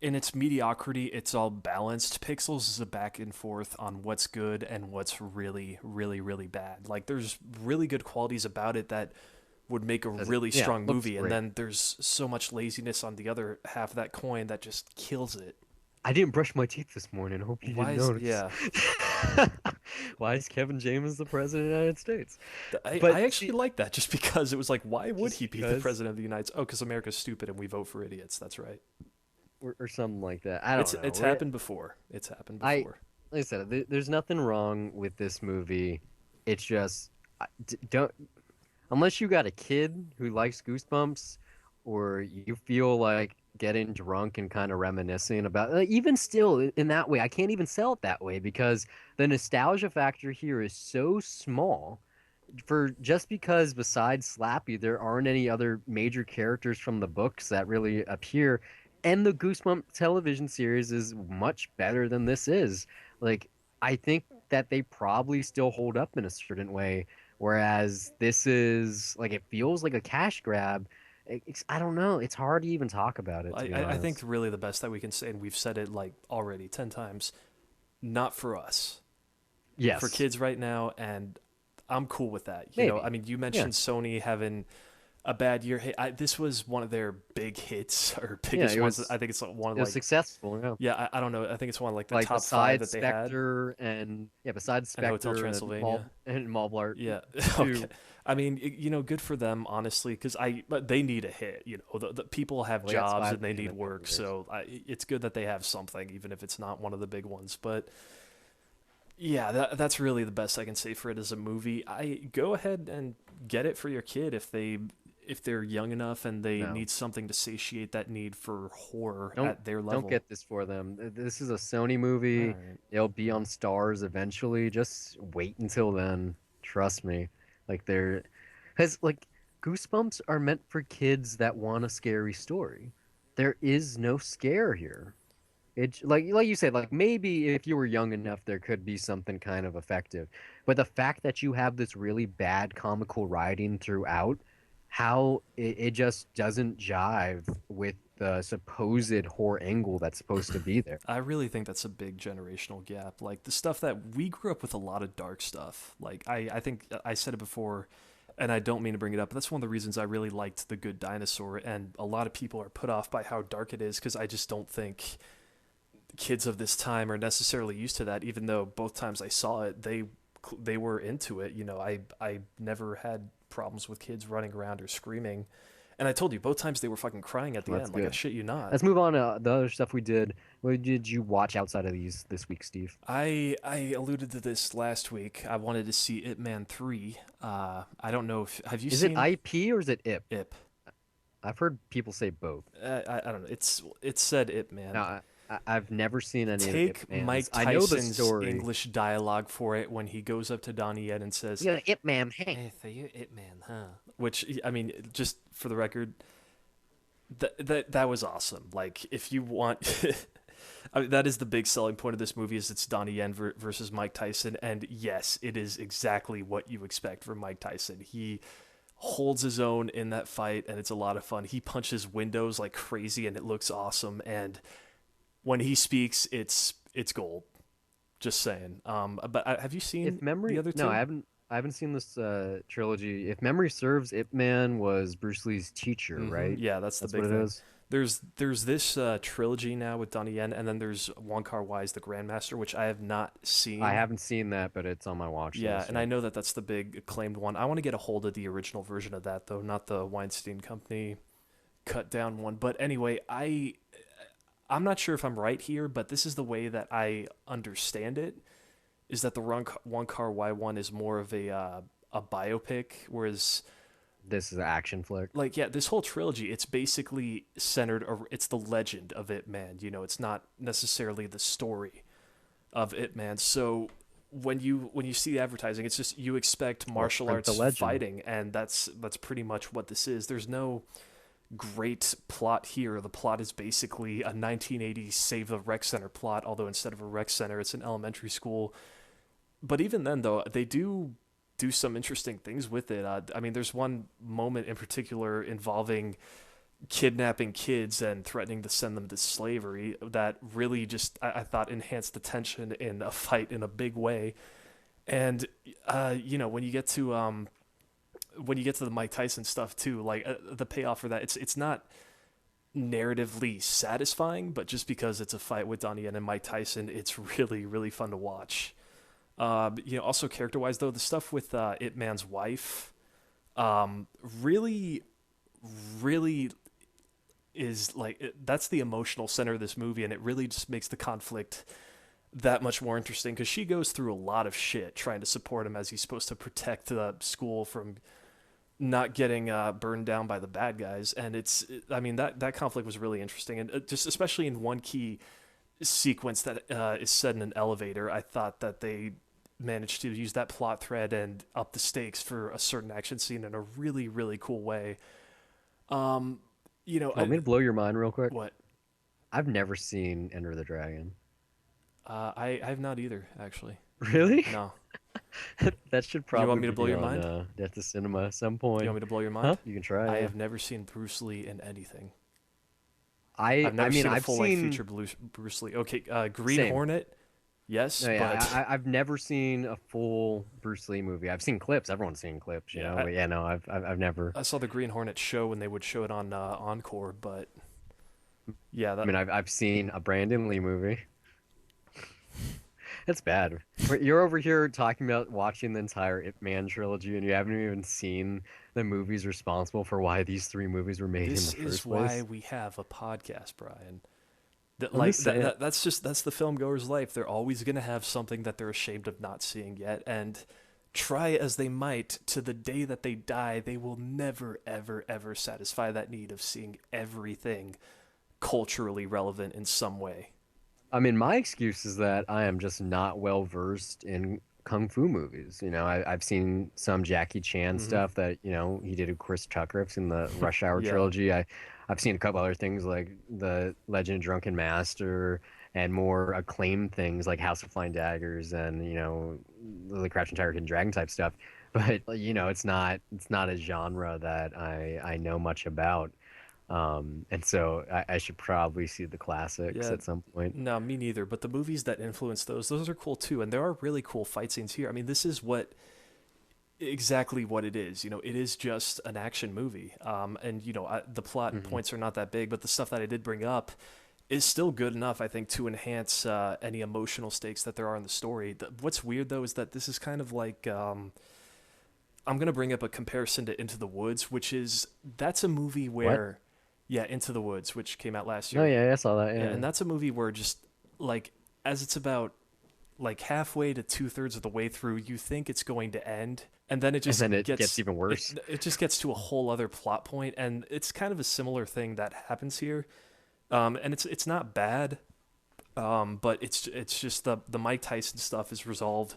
S2: in its mediocrity. It's all balanced. Pixels is a back and forth on what's good and what's really, really, really bad. Like, there's really good qualities about it that would make a really strong movie, and then there's so much laziness on the other half of that coin that just kills it.
S1: I didn't brush my teeth this morning. I hope you didn't notice.
S2: Yeah.
S1: Why is Kevin James the president of the United States?
S2: I actually like that, just because it was like, why would he be the president of the United States? Oh, because America's stupid and we vote for idiots. That's right.
S1: Or something like that. I don't know.
S2: It's happened before. It's happened before.
S1: Like I said, there's nothing wrong with this movie. It's just, don't, unless you got a kid who likes Goosebumps, or you feel like getting drunk and kind of reminiscing about, even still in that way, I can't even sell it that way because the nostalgia factor here is so small. For just because besides Slappy, there aren't any other major characters from the books that really appear, and the Goosebumps television series is much better than this is. Like, I think that they probably still hold up in a certain way, whereas this is like, it feels like a cash grab. I don't know. It's hard to even talk about it.
S2: I think really the best that we can say, and we've said it like already 10 times, not for us.
S1: Yes.
S2: For kids right now, and I'm cool with that.
S1: Maybe.
S2: You know, I mean, you mentioned Sony having a bad year. This was one of their big hits or biggest ones. I think it's one of
S1: it was successful.
S2: Yeah, I don't know. I think it's one of like the
S1: like
S2: top 5 that
S1: Spectre
S2: they had.
S1: And besides Spectre
S2: and Hotel Transylvania
S1: and Mallblart.
S2: Yeah. Okay. I mean, good for them, honestly, because but they need a hit. You know, the people have jobs and they need work, so it's good that they have something, even if it's not one of the big ones. But Yeah, that's really the best I can say for it as a movie. I go ahead and get it for your kid if they're young enough and they
S1: No.
S2: need something to satiate that need for horror
S1: Don't
S2: at their level.
S1: don't get this for them. This is a Sony movie.
S2: Alright.
S1: It'll be on Stars eventually. Just wait until then. Trust me. Like they're, because like Goosebumps are meant for kids that want a scary story. There is no scare here. It like you said, like maybe if you were young enough, there could be something kind of effective. But the fact that you have this really bad comical writing throughout, how it just doesn't jive with the supposed horror angle that's supposed to be there.
S2: I really think that's a big generational gap. Like the stuff that we grew up with, a lot of dark stuff. Like I think I said it before, and I don't mean to bring it up, but that's one of the reasons I really liked The Good Dinosaur. And a lot of people are put off by how dark it is because I just don't think kids of this time are necessarily used to that. Even though both times I saw it, they were into it. You know, I never had problems with kids running around or screaming. And I told you, both times they were fucking crying at the
S1: That's
S2: end. Like, I
S1: good.
S2: shit you not.
S1: Let's move on to the other stuff we did. What did you watch outside of these this week, Steve?
S2: I alluded to this last week. I wanted to see Ip Man 3. I don't know if... Have you
S1: Is
S2: seen...
S1: it IP or is it IP?
S2: Ip.
S1: I've heard people say both.
S2: I don't know. It said Ip Man.
S1: No, I've never seen any of
S2: Take
S1: Ip Mans.
S2: Mike
S1: I know the
S2: Tyson's
S1: story.
S2: English dialogue for it when he goes up to Donnie Yen and says,
S1: Yeah, Ip Man, hey.
S2: "Hey, so you Ip Man, huh?" Which, I mean, just for the record, that was awesome. Like, if you want... I mean, that is the big selling point of this movie is it's Donnie Yen versus Mike Tyson. And yes, it is exactly what you expect from Mike Tyson. He holds his own in that fight, and it's a lot of fun. He punches windows like crazy, and it looks awesome. And when he speaks, it's gold. Just saying. But have you seen
S1: If memory,
S2: the other two?
S1: no, I haven't seen this trilogy. If memory serves, Ip Man was Bruce Lee's teacher, right?
S2: Yeah, that's the big
S1: what
S2: thing.
S1: it is.
S2: There's this trilogy now with Donnie Yen, and then there's Wong Kar-wai's The Grandmaster, which I have not seen.
S1: I haven't seen that, but it's on my watch
S2: Yeah,
S1: list.
S2: and I know that that's the big acclaimed one. I want to get a hold of the original version of that, though, not the Weinstein Company cut down one. But anyway, I'm not sure if I'm right here, but this is the way that I understand it, is that the Wong Kar-wai one is more of a biopic, whereas...
S1: This is an action flick.
S2: Like, yeah, this whole trilogy, it's basically centered, it's the legend of Ip Man. You know, it's not necessarily the story of Ip Man. So when you see the advertising, it's just you expect martial arts fighting, and that's pretty much what this is. There's no great plot here. The plot is basically a 1980s Save the Rec Center plot, although instead of a rec center, it's an elementary school. But even then, though, they do some interesting things with it. I mean, there's one moment in particular involving kidnapping kids and threatening to send them to slavery that really just, I thought, enhanced the tension in a fight in a big way. And, you know, when you get to the Mike Tyson stuff too, like the payoff for that, it's not narratively satisfying, but just because it's a fight with Donnie Yen and Mike Tyson, it's really, really fun to watch. You know, also character-wise, though, the stuff with Ip Man's wife really, really is like that's the emotional center of this movie, and it really just makes the conflict that much more interesting because she goes through a lot of shit trying to support him as he's supposed to protect the school from not getting burned down by the bad guys. And I mean, that conflict was really interesting, and just especially in one key sequence that is set in an elevator, I thought that they managed to use that plot thread and up the stakes for a certain action scene in a really, really cool way. You know,
S1: Want me to blow your mind real quick?
S2: What?
S1: I've never seen Enter the Dragon.
S2: I have not either, actually.
S1: Really?
S2: No.
S1: That should probably.
S2: You want me to blow
S1: be
S2: your
S1: on,
S2: mind?
S1: At the cinema at some point.
S2: You want me to blow your mind?
S1: Huh? You can try.
S2: I
S1: it.
S2: have never seen Bruce Lee in anything.
S1: I've
S2: never seen a
S1: I've
S2: full-length
S1: seen
S2: feature Bruce Lee. Okay, Green
S1: Same.
S2: Hornet. Yes,
S1: No, yeah,
S2: but
S1: I've never seen a full Bruce Lee movie. I've seen clips. Everyone's seen clips, you know. But yeah, no, I've never.
S2: I saw the Green Hornet show when they would show it on Encore, but yeah,
S1: I mean, I've seen a Brandon Lee movie. That's bad. You're over here talking about watching the entire Ip Man trilogy, and you haven't even seen the movies responsible for why these three movies were made
S2: this
S1: in the first
S2: is
S1: place.
S2: why we have a podcast, Brian. That's the film goer's life. They're always going to have something that they're ashamed of not seeing yet, and try as they might, to the day that they die, they will never, ever, ever satisfy that need of seeing everything culturally relevant in some way.
S1: I mean, my excuse is that I am just not well versed in kung fu movies. I've seen some Jackie Chan stuff that he did with Chris Tucker. I've seen the Rush Hour trilogy. I've seen a couple other things like the Legend of Drunken Master and more acclaimed things like House of Flying Daggers and the Crouching Tiger, Hidden Dragon type stuff. But it's not a genre that I know much about. And so I should probably see the classics at some point.
S2: No, me neither. But the movies that influence those are cool too. And there are really cool fight scenes here. I mean, this is exactly what it is. It is just an action movie. And the plot points are not that big, but the stuff that I did bring up is still good enough, I think, to enhance any emotional stakes that there are in the story. What's weird though is that this is kind of like, I'm going to bring up a comparison to Into the Woods, that's a movie where...
S1: What?
S2: Yeah, Into the Woods, which came out last year.
S1: Oh yeah, I saw that. Yeah,
S2: and that's a movie where just like as it's about like halfway to 2/3 of the way through, you think it's going to end, and then it gets even worse. It just gets to a whole other plot point, and it's kind of a similar thing that happens here. And it's not bad, but it's just the Mike Tyson stuff is resolved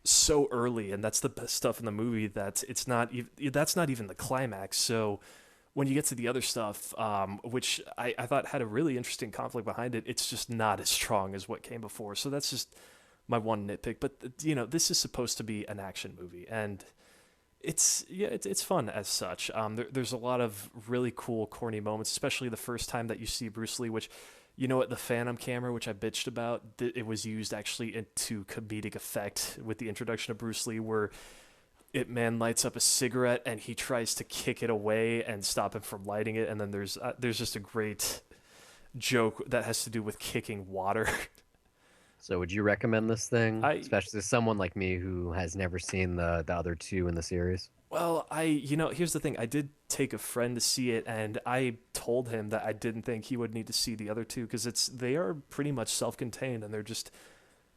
S2: so early, and that's the best stuff in the movie. That's not even the climax. So when you get to the other stuff, which I thought had a really interesting conflict behind it, it's just not as strong as what came before. So that's just my one nitpick. But this is supposed to be an action movie, and it's fun as such. There's a lot of really cool, corny moments, especially the first time that you see Bruce Lee, which, at the Phantom camera, which I bitched about, it was used actually into comedic effect with the introduction of Bruce Lee, where Ip Man lights up a cigarette and he tries to kick it away and stop him from lighting it. And then there's just a great joke that has to do with kicking water.
S1: So would you recommend this thing, especially to someone like me who has never seen the other two in the series?
S2: Well, here's the thing. I did take a friend to see it, and I told him that I didn't think he would need to see the other two because they are pretty much self-contained and they're just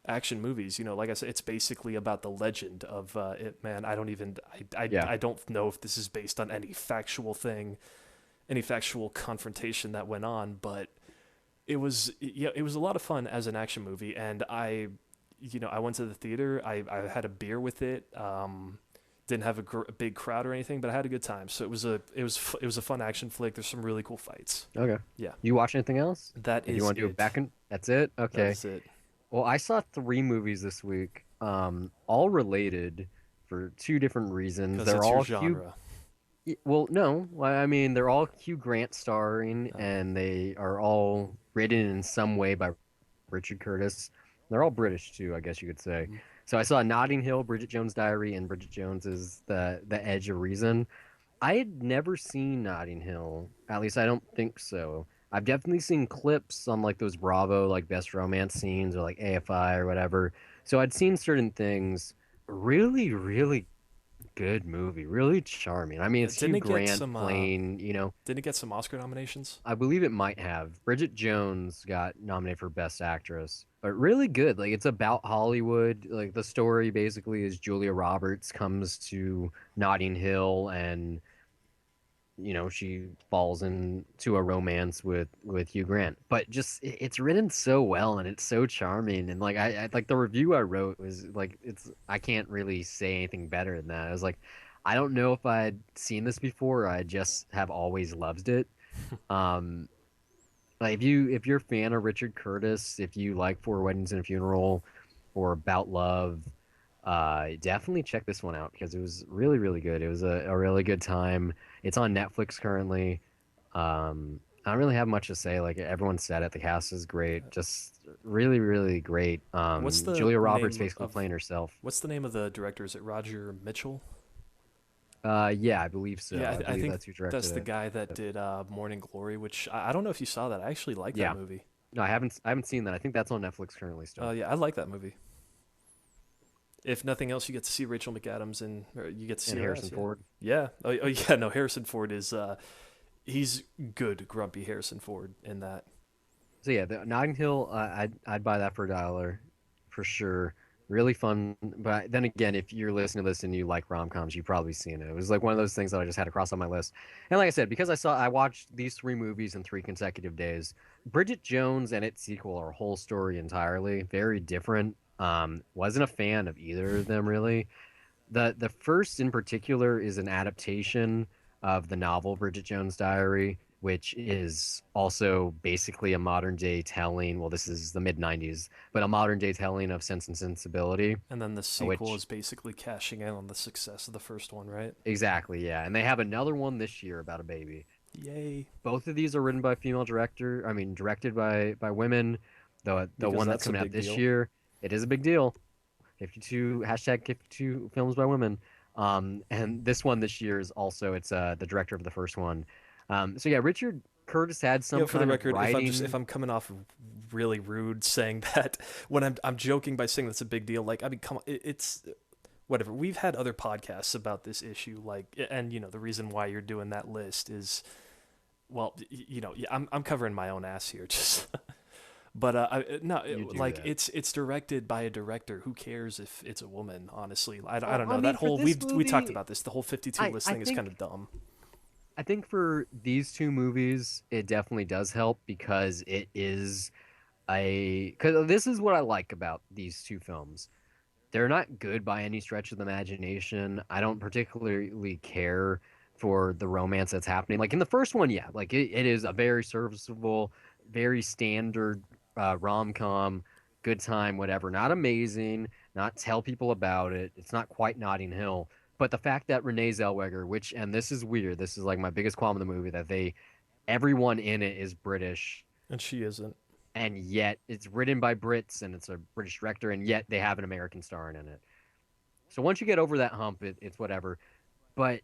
S2: action movies. Like I said, it's basically about the legend of Ip Man. I don't know if this is based on any factual confrontation that went on, but it was a lot of fun as an action movie. And I went to the theater. I had a beer with it. Didn't have a big crowd or anything, but I had a good time. So it was a fun action flick. There's some really cool fights.
S1: Okay.
S2: Yeah.
S1: You watch anything else?
S2: You
S1: want to do it back in? That's it. Okay.
S2: That's it.
S1: Well, I saw 3 movies this week, all related for 2 different reasons.
S2: They're all genre.
S1: Well, no. I mean, they're all Hugh Grant starring, and they are all written in some way by Richard Curtis. They're all British, too, I guess you could say. So I saw Notting Hill, Bridget Jones' Diary, and Bridget Jones is the Edge of Reason. I had never seen Notting Hill. At least I don't think so. I've definitely seen clips on like those Bravo like best romance scenes or like AFI or whatever. So I'd seen certain things. Really, really good movie. Really charming. I mean, it's Hugh Grant playing,
S2: Didn't it get some Oscar nominations?
S1: I believe it might have. Bridget Jones got nominated for Best Actress. But really good. Like, it's about Hollywood. Like, the story basically is Julia Roberts comes to Notting Hill and she falls into a romance with Hugh Grant. But just it's written so well and it's so charming, and like I like the review I wrote was like I can't really say anything better than that. I was like, I don't know if I'd seen this before, or I just have always loved it. Like if you're a fan of Richard Curtis, if you like 4 Weddings and a Funeral or About Love, definitely check this one out because it was really, really good. It was a really good time. It's on Netflix currently. I don't really have much to say. Like everyone said it, the cast is great. Just really, really great.
S2: What's the
S1: Julia Roberts
S2: name
S1: basically
S2: of,
S1: playing herself.
S2: What's the name of the director? Is it Roger Mitchell?
S1: Yeah, I believe so.
S2: Yeah,
S1: I
S2: think
S1: that's who directed
S2: that's the guy that did Morning Glory, which I don't know if you saw that. I actually like that movie.
S1: No, I haven't seen that. I think that's on Netflix currently still.
S2: Oh yeah, I like that movie. If nothing else, you get to see Rachel McAdams and you get to see
S1: Harrison Ford.
S2: Yeah. Oh yeah. No, Harrison Ford is he's good, grumpy Harrison Ford in that.
S1: So yeah, the Notting Hill, I'd buy that for $1 for sure. Really fun, but then again, if you're listening to this and you like rom-coms, you've probably seen it. It was like one of those things that I just had to cross on my list. And like I said, because I watched these three movies in 3 consecutive days. Bridget Jones and its sequel are a whole story entirely, very different. Wasn't a fan of either of them really. The first in particular is an adaptation of the novel Bridget Jones' Diary, which is also basically a modern day telling. Well, this is the mid '90s, but a modern day telling of Sense and Sensibility.
S2: And then the sequel
S1: Which
S2: is basically cashing in on the success of the first one, right?
S1: exactly, yeah, and they have another one this year about a baby.
S2: Yay!
S1: Both of these are written by female director. I mean, directed by women. The
S2: Because
S1: one that's
S2: that's a
S1: coming out
S2: big
S1: this
S2: deal.
S1: year, it is a big deal. 52 hashtag 52 films by women. And this one this year is also it's the director of the first one. So yeah, Richard Curtis had some
S2: For the
S1: kind
S2: record,
S1: of writing.
S2: if I'm coming off really rude saying that, when I'm joking by saying that's a big deal, like I mean, come on, it's whatever. We've had other podcasts about this issue, like, and the reason why you're doing that list is, well, I'm covering my own ass here, just. But no, like
S1: that.
S2: it's directed by a director. Who cares if it's a woman? Honestly, I
S1: Well,
S2: don't know.
S1: I mean,
S2: that
S1: for
S2: whole
S1: this
S2: we talked
S1: movie,
S2: about this. The whole 52
S1: I
S2: list thing is
S1: think-
S2: kind of dumb.
S1: I think for these two movies, it definitely does help because because this is what I like about these two films. They're not good by any stretch of the imagination. I don't particularly care for the romance that's happening. Like in the first one, yeah, like it is a very serviceable, very standard rom-com, good time, whatever. Not amazing, not tell people about it. It's not quite Notting Hill. But the fact that Renee Zellweger, and this is weird, this is like my biggest qualm in the movie, that everyone in it is British,
S2: And she isn't.
S1: and yet it's written by Brits and it's a British director, and yet they have an American star in it. So once you get over that hump, it's whatever. But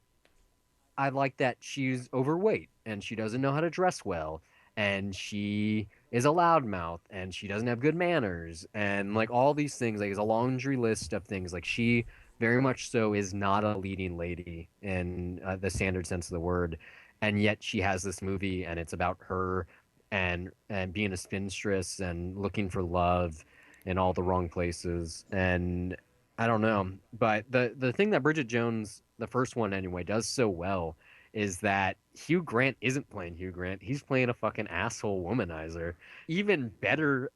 S1: I like that she's overweight and she doesn't know how to dress well, and she is a loudmouth and she doesn't have good manners, and like all these things, like it's a laundry list of things. Like she very much so is not a leading lady in the standard sense of the word, and yet she has this movie and it's about her and being a spinstress and looking for love in all the wrong places. And I don't know, but the thing that Bridget Jones, the first one anyway, does so well is that Hugh Grant isn't playing Hugh Grant. He's playing a fucking asshole womanizer. Even better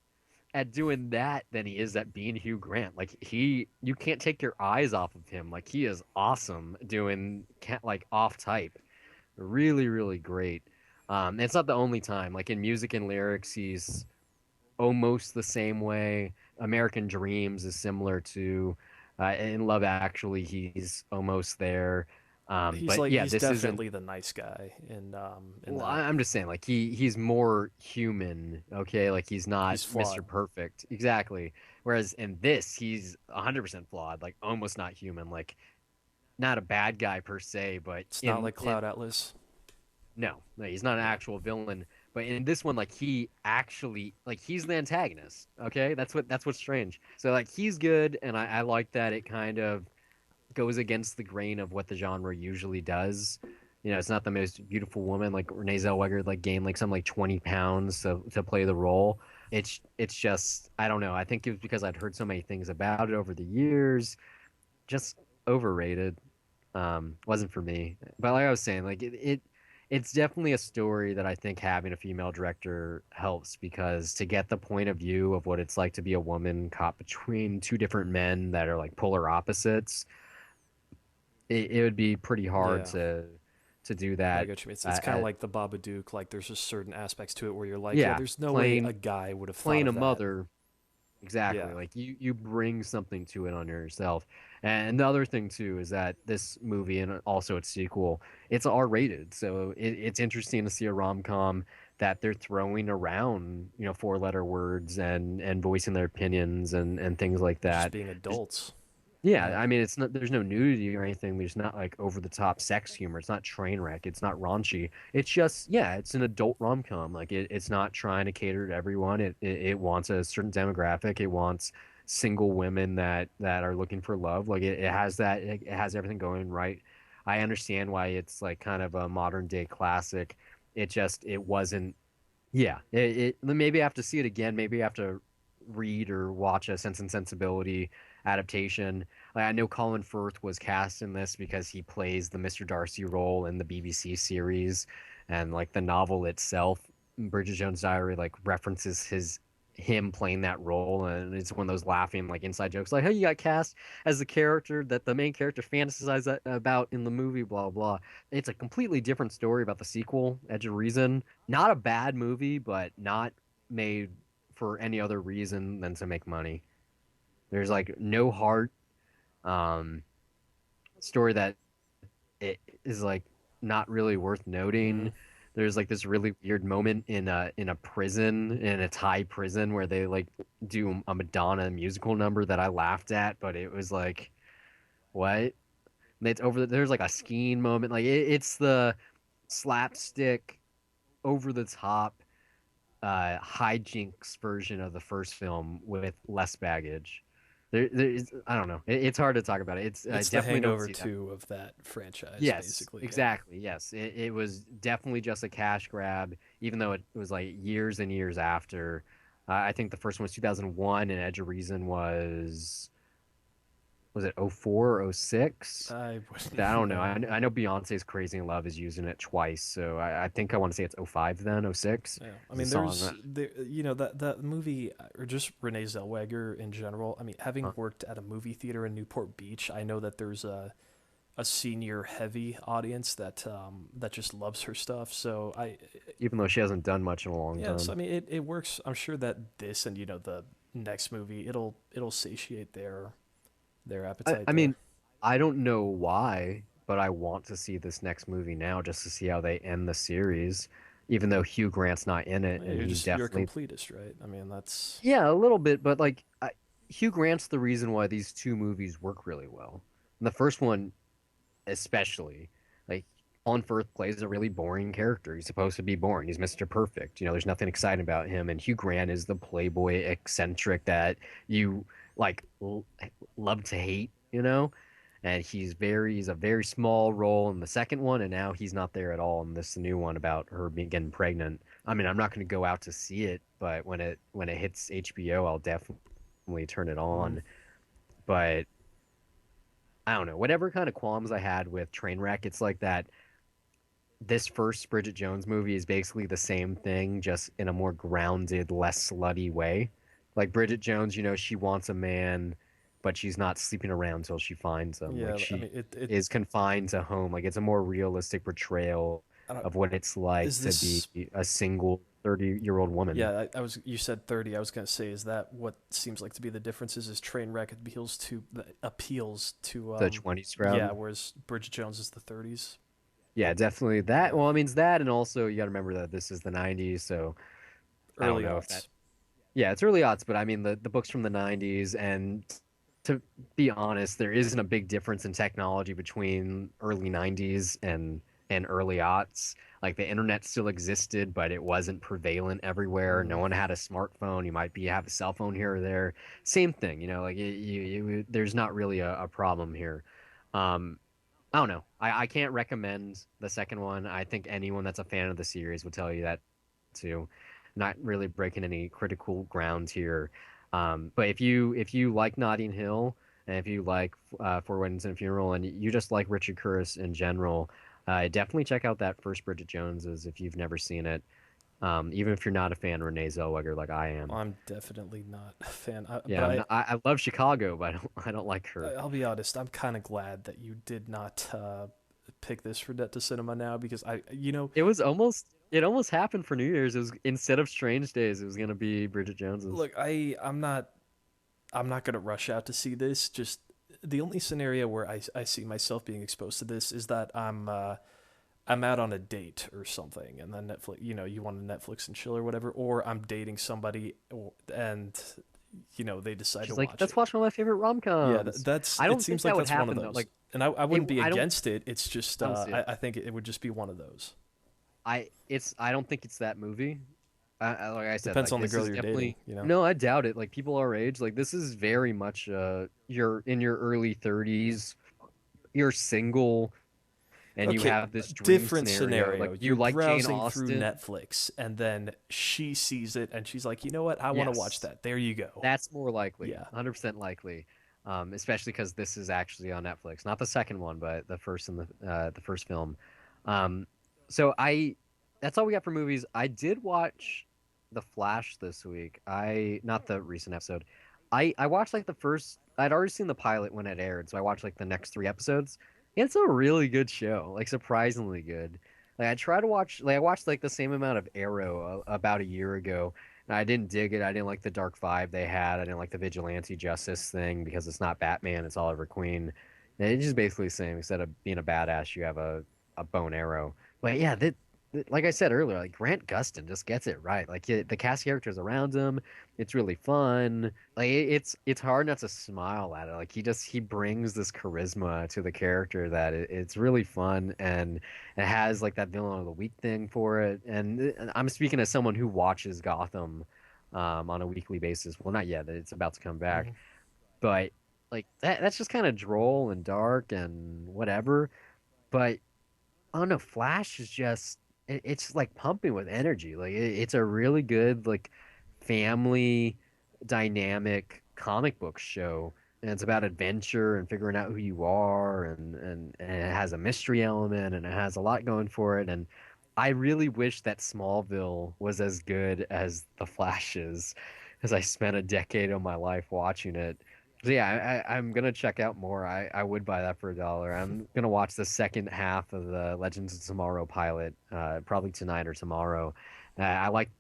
S1: at doing that than he is at being Hugh Grant. Like you can't take your eyes off of him. Like he is awesome doing like off type. Really, really great. And it's not the only time. Like in music and lyrics, he's almost the same way. American Dreams is similar to. In Love Actually, he's almost there. But yeah,
S2: he's
S1: this isn't.
S2: definitely the nice guy in
S1: Well,
S2: that.
S1: I'm just saying, like he's more human, okay? Like he's not
S2: He's flawed.
S1: Mr. Perfect, exactly. Whereas in this, he's 100% flawed, like almost not human, like not a bad guy per se, but
S2: It's not like Cloud Atlas.
S1: no, he's not an actual villain. But in this one, like he actually, like he's the antagonist, okay? That's what's strange. So like he's good, and I like that it kind of goes against the grain of what the genre usually does. It's not the most beautiful woman. Like Renee Zellweger like gained like 20 pounds to play the role. It's just I don't know. I think it was because I'd heard so many things about it over the years. Just overrated. Wasn't for me. But like I was saying, like it's definitely a story that I think having a female director helps, because to get the point of view of what it's like to be a woman caught between two different men that are like polar opposites, it would be pretty hard to do that.
S2: I get you. It's kind of like the Babadook. Like there's just certain aspects to it where you're like,
S1: Yeah,
S2: there's no
S1: playing-
S2: way a guy would have
S1: playing
S2: thought
S1: a
S2: of that.
S1: mother. Exactly.
S2: Yeah.
S1: Like you bring something to it on yourself. And the other thing too is that this movie and also its sequel, it's R-rated. So it's interesting to see a rom-com that they're throwing around, 4-letter words and voicing their opinions and things like
S2: Just
S1: that.
S2: being adults.
S1: Yeah, I mean, it's not. There's no nudity or anything. There's not like over the top sex humor. It's not train wreck. It's not raunchy. It's just it's an adult rom com. Like it's not trying to cater to everyone. It wants a certain demographic. It wants single women that are looking for love. Like it has that. It has everything going right. I understand why it's like kind of a modern day classic. It wasn't Yeah, maybe I have to see it again. Maybe I have to read or watch a Sense and Sensibility adaptation. Like, I know Colin Firth was cast in this because he plays the Mr. Darcy role in the BBC series, and like the novel itself, Bridget Jones' Diary, like references him playing that role, and it's one of those laughing like inside jokes, like, "Hey, you got cast as the character that the main character fantasized about in the movie, blah blah." It's a completely different story about the sequel, Edge of Reason. Not a bad movie, but not made for any other reason than to make money. There's like no heart. Um, Story that it is like not really worth noting. There's like this really weird moment in a prison, in a Thai prison, where they like do a Madonna musical number that I laughed at, but it was like, what? It's over. There's like a skiing moment. Like it's the slapstick, over the top, hijinks version of the first film with less baggage. There's, I don't know. It's hard to talk about it. I
S2: It's the
S1: definitely don't
S2: Hangover
S1: see that.
S2: 2 of that franchise,
S1: Yes,
S2: basically.
S1: exactly. Yes, it was definitely just a cash grab, even though it was like years and years after. I think the first one was 2001, and Edge of Reason was it 04 or 06?
S2: I wouldn't
S1: I don't know.
S2: know.
S1: I know Beyonce's Crazy in Love is using it twice, so I think I want to say it's 05 then, 06.
S2: Yeah, I
S1: The
S2: mean,
S1: song
S2: you know, that movie, or just Renee Zellweger in general. I mean, having worked at a movie theater in Newport Beach, I know that there's a senior heavy audience that just loves her stuff. So
S1: even though she hasn't done much in a long
S2: yes,
S1: time.
S2: I mean, it works. I'm sure that this and the next movie, it'll satiate their appetite.
S1: I mean, I don't know why, but I want to see this next movie now just to see how they end the series, even though Hugh Grant's not in it, and he's
S2: you're a
S1: definitely
S2: completist, right? I mean, that's
S1: yeah, a little bit, but like Hugh Grant's the reason why these two movies work really well. And the first one, especially, like Colin Firth plays a really boring character. He's supposed to be boring. He's Mr. Perfect. There's nothing exciting about him, and Hugh Grant is the playboy eccentric that you like love to hate. And he's a very small role in the second one, and now he's not there at all in this new one about her getting pregnant. I mean, I'm not going to go out to see it, but when it hits HBO, I'll definitely turn it on. But I don't know, whatever kind of qualms I had with Trainwreck, it's like that. This first Bridget Jones movie is basically the same thing, just in a more grounded, less slutty way. Like Bridget Jones, she wants a man, but she's not sleeping around until she finds him.
S2: Yeah,
S1: Like she
S2: I mean, it
S1: is confined to home. Like it's a more realistic portrayal of what it's like to be a single 30-year-old woman.
S2: Yeah, you said 30. I was gonna say, is that what seems like to be the differences? Is Trainwreck appeals to
S1: The 20s crowd.
S2: Yeah, whereas Bridget Jones is the 30s.
S1: Yeah, definitely that. Well, I mean, it's that, and also you got to remember that this is the 90s, so I don't
S2: Early
S1: know if
S2: aughts.
S1: that. Yeah, it's early aughts, but I mean the books from the 90s, and to be honest, there isn't a big difference in technology between early 90s and early aughts. Like the internet still existed, but it wasn't prevalent everywhere. No one had a smartphone. You might have a cell phone here or there. Same thing, like there's not really a problem here. I don't know. I can't recommend the second one. I think anyone that's a fan of the series would tell you that too. Not really breaking any critical ground here. But if you like Notting Hill, and if you like Four Weddings and a Funeral, and you just like Richard Curtis in general, definitely check out that first Bridget Jones's if you've never seen it. Even if you're not a fan of Renee Zellweger like I am.
S2: I'm definitely not a fan.
S1: I love Chicago, but I don't like her.
S2: I'll be honest. I'm kind of glad that you did not pick this for Debt to Cinema now, because
S1: it almost happened for New Year's. It was, instead of Strange Days, it was gonna be Bridget Jones's.
S2: Look, I'm not gonna rush out to see this. Just the only scenario where I see myself being exposed to this is that I'm out on a date or something, and then Netflix, you want to Netflix and chill or whatever, or I'm dating somebody and they decide
S1: She's
S2: to
S1: like,
S2: watch
S1: let's
S2: it.
S1: watch one of my favorite rom-coms.
S2: Yeah, that's.
S1: I don't
S2: it seems
S1: think
S2: like
S1: that
S2: that's
S1: would
S2: one
S1: happen
S2: of
S1: though.
S2: those.
S1: Like,
S2: and I wouldn't be
S1: I don't-
S2: against it. It's just
S1: I don't see it.
S2: I think it would just be one of those.
S1: I don't think it's that movie. Like I said,
S2: Depends
S1: like,
S2: on the
S1: this
S2: girl
S1: is
S2: you're
S1: definitely-
S2: dating.
S1: No, I doubt it. Like people our age, like this is very much you're in your early 30s, you're single, and you
S2: Okay,
S1: have this dream
S2: different
S1: scenario. Like you
S2: You're
S1: like Jane
S2: browsing
S1: Austen.
S2: through Netflix, and then she sees it, and she's like, "You know what? I want to watch
S1: Yes.
S2: that." There you go.
S1: That's more likely.
S2: Yeah.
S1: 100% likely. Especially because this is actually on Netflix, not the second one, but the first and the first film. So that's all we got for movies. I did watch The Flash this week. Not the recent episode. I watched like the first. I'd already seen the pilot when it aired, so I watched like the next 3 episodes. It's a really good show, like surprisingly good. Like I watched like the same amount of Arrow about a year ago, and I didn't dig it. I didn't like the dark vibe they had. I didn't like the vigilante justice thing because it's not Batman, it's Oliver Queen. And it's just basically the same. Instead of being a badass, you have a bow and arrow. But yeah, like I said earlier, like Grant Gustin just gets it right. Like the cast characters around him, it's really fun. Like it's hard not to smile at it. Like he brings this charisma to the character that it's really fun, and it has like that villain of the week thing for it. And I'm speaking as someone who watches Gotham on a weekly basis. Well, not yet. It's about to come back, but like that's just kind of droll and dark and whatever. But I don't know, Flash is just it's like pumping with energy. Like it's a really good like family dynamic comic book show, and it's about adventure and figuring out who you are, and it has a mystery element, and it has a lot going for it. And I really wish that Smallville was as good as The Flash is, because I spent a decade of my life watching it. So yeah, I'm gonna check out more. I would buy that for $1. I'm gonna watch the second half of the Legends of Tomorrow pilot, probably tonight or tomorrow. I like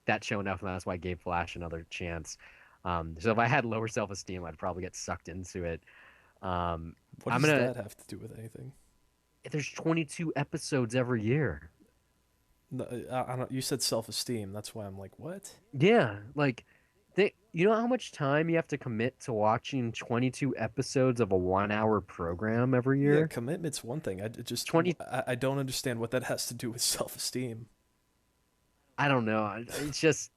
S1: that show enough, and that's why I gave Flash another chance. So if I had lower self-esteem, I'd probably get sucked into it.
S2: What does that have to do with anything?
S1: There's 22 episodes every year.
S2: No, I don't. You said self-esteem. That's why I'm like, what?
S1: Yeah, like you know how much time you have to commit to watching 22 episodes of a 1-hour program every year?
S2: Yeah, commitment's one thing. I just
S1: 20.
S2: I don't understand what that has to do with self-esteem.
S1: I don't know. It's just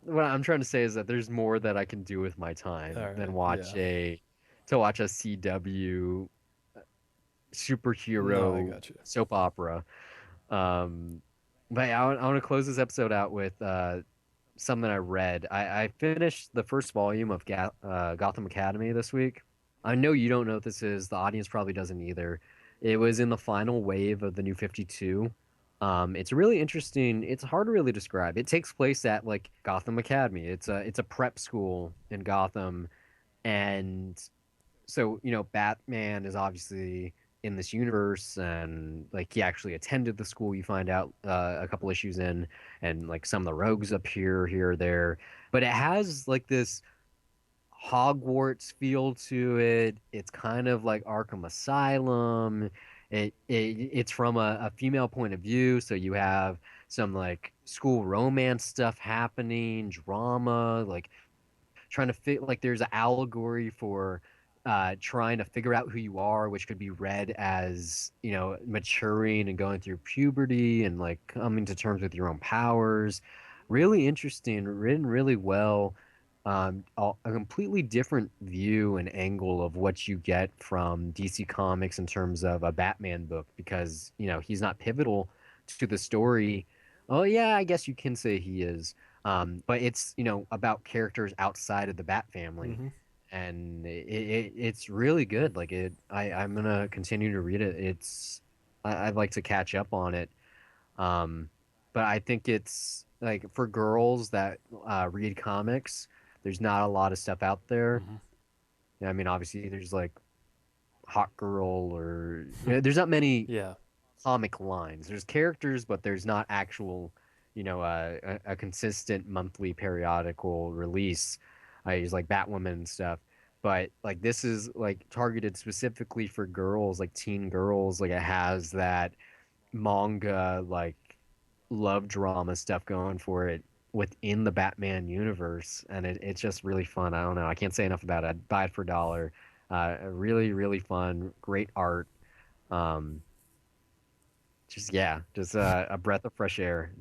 S1: what I'm trying to say is that there's more that I can do with my time than watch a CW superhero soap opera. But I want to close this episode out with something I read. I finished the first volume of Gotham Academy this week. I know you don't know what this is. The audience probably doesn't either. It was in the final wave of the New 52. It's really interesting. It's hard to really describe. It takes place at like Gotham Academy. It's a prep school in Gotham, and so Batman is obviously in this universe, and like he actually attended the school. You find out a couple issues in, and like some of the rogues appear here or there, but it has like this Hogwarts feel to it. It's kind of like Arkham Asylum. It's from a female point of view, so you have some like school romance stuff happening, drama, like trying to fit, like there's an allegory for trying to figure out who you are, which could be read as maturing and going through puberty and like coming to terms with your own powers. Really interesting, written really well. A completely different view and angle of what you get from DC Comics in terms of a Batman book, because he's not pivotal to the story. Oh yeah, I guess you can say he is, but it's about characters outside of the Bat family, and it's really good. Like I'm gonna continue to read it. I'd like to catch up on it, but I think it's like for girls that read comics. There's not a lot of stuff out there. I mean, obviously, there's like Hot Girl, or there's not many comic lines. There's characters, but there's not actual, a consistent monthly periodical release. I use like Batwoman and stuff, but like this is like targeted specifically for girls, like teen girls. Like it has that manga, like love drama stuff going for it within the Batman universe, and it's just really fun. I don't know, I can't say enough about it. I'd buy it for $1. Really, really fun, great art. Just a breath of fresh air.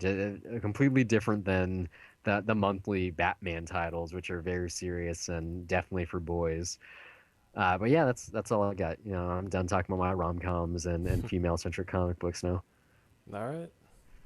S1: Completely different than the monthly Batman titles, which are very serious and definitely for boys. But yeah, that's all I got. I'm done talking about my rom-coms and female-centric comic books now.
S2: All right.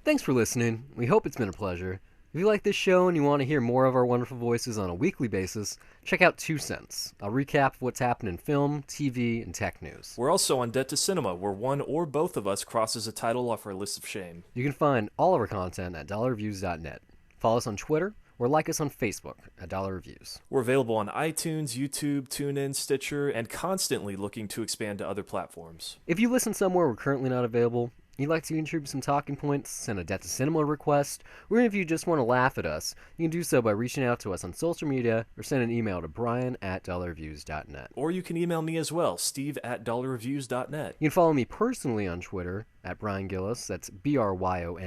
S1: Thanks for listening. We hope it's been a pleasure. If you like this show and you want to hear more of our wonderful voices on a weekly basis, check out 2 Cents. I'll recap what's happened in film, TV, and tech news.
S2: We're also on Debt to Cinema, where one or both of us crosses a title off our list of shame.
S1: You can find all of our content at dollarreviews.net. Follow us on Twitter or like us on Facebook at Dollar Reviews.
S2: We're available on iTunes, YouTube, TuneIn, Stitcher, and constantly looking to expand to other platforms.
S1: If you listen somewhere we're currently not available, you'd like to contribute some talking points, send a Debt to Cinema request, or even if you just want to laugh at us, you can do so by reaching out to us on social media or send an email to brian@dollarreviews.net.
S2: Or you can email me as well, steve@dollarreviews.net.
S1: You can follow me personally on Twitter at Brian Gillis, that's BRYONGILLIS,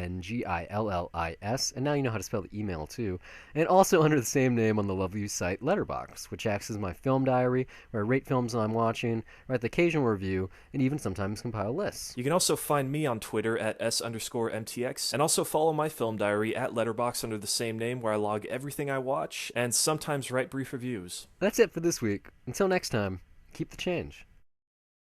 S1: and now you know how to spell the email too, and also under the same name on the lovely site Letterboxd, which acts as my film diary, where I rate films I'm watching, write the occasional review, and even sometimes compile lists.
S2: You can also find me on Twitter at S_MTX, and also follow my film diary at Letterboxd under the same name, where I log everything I watch, and sometimes write brief reviews.
S1: That's it for this week. Until next time, keep the change.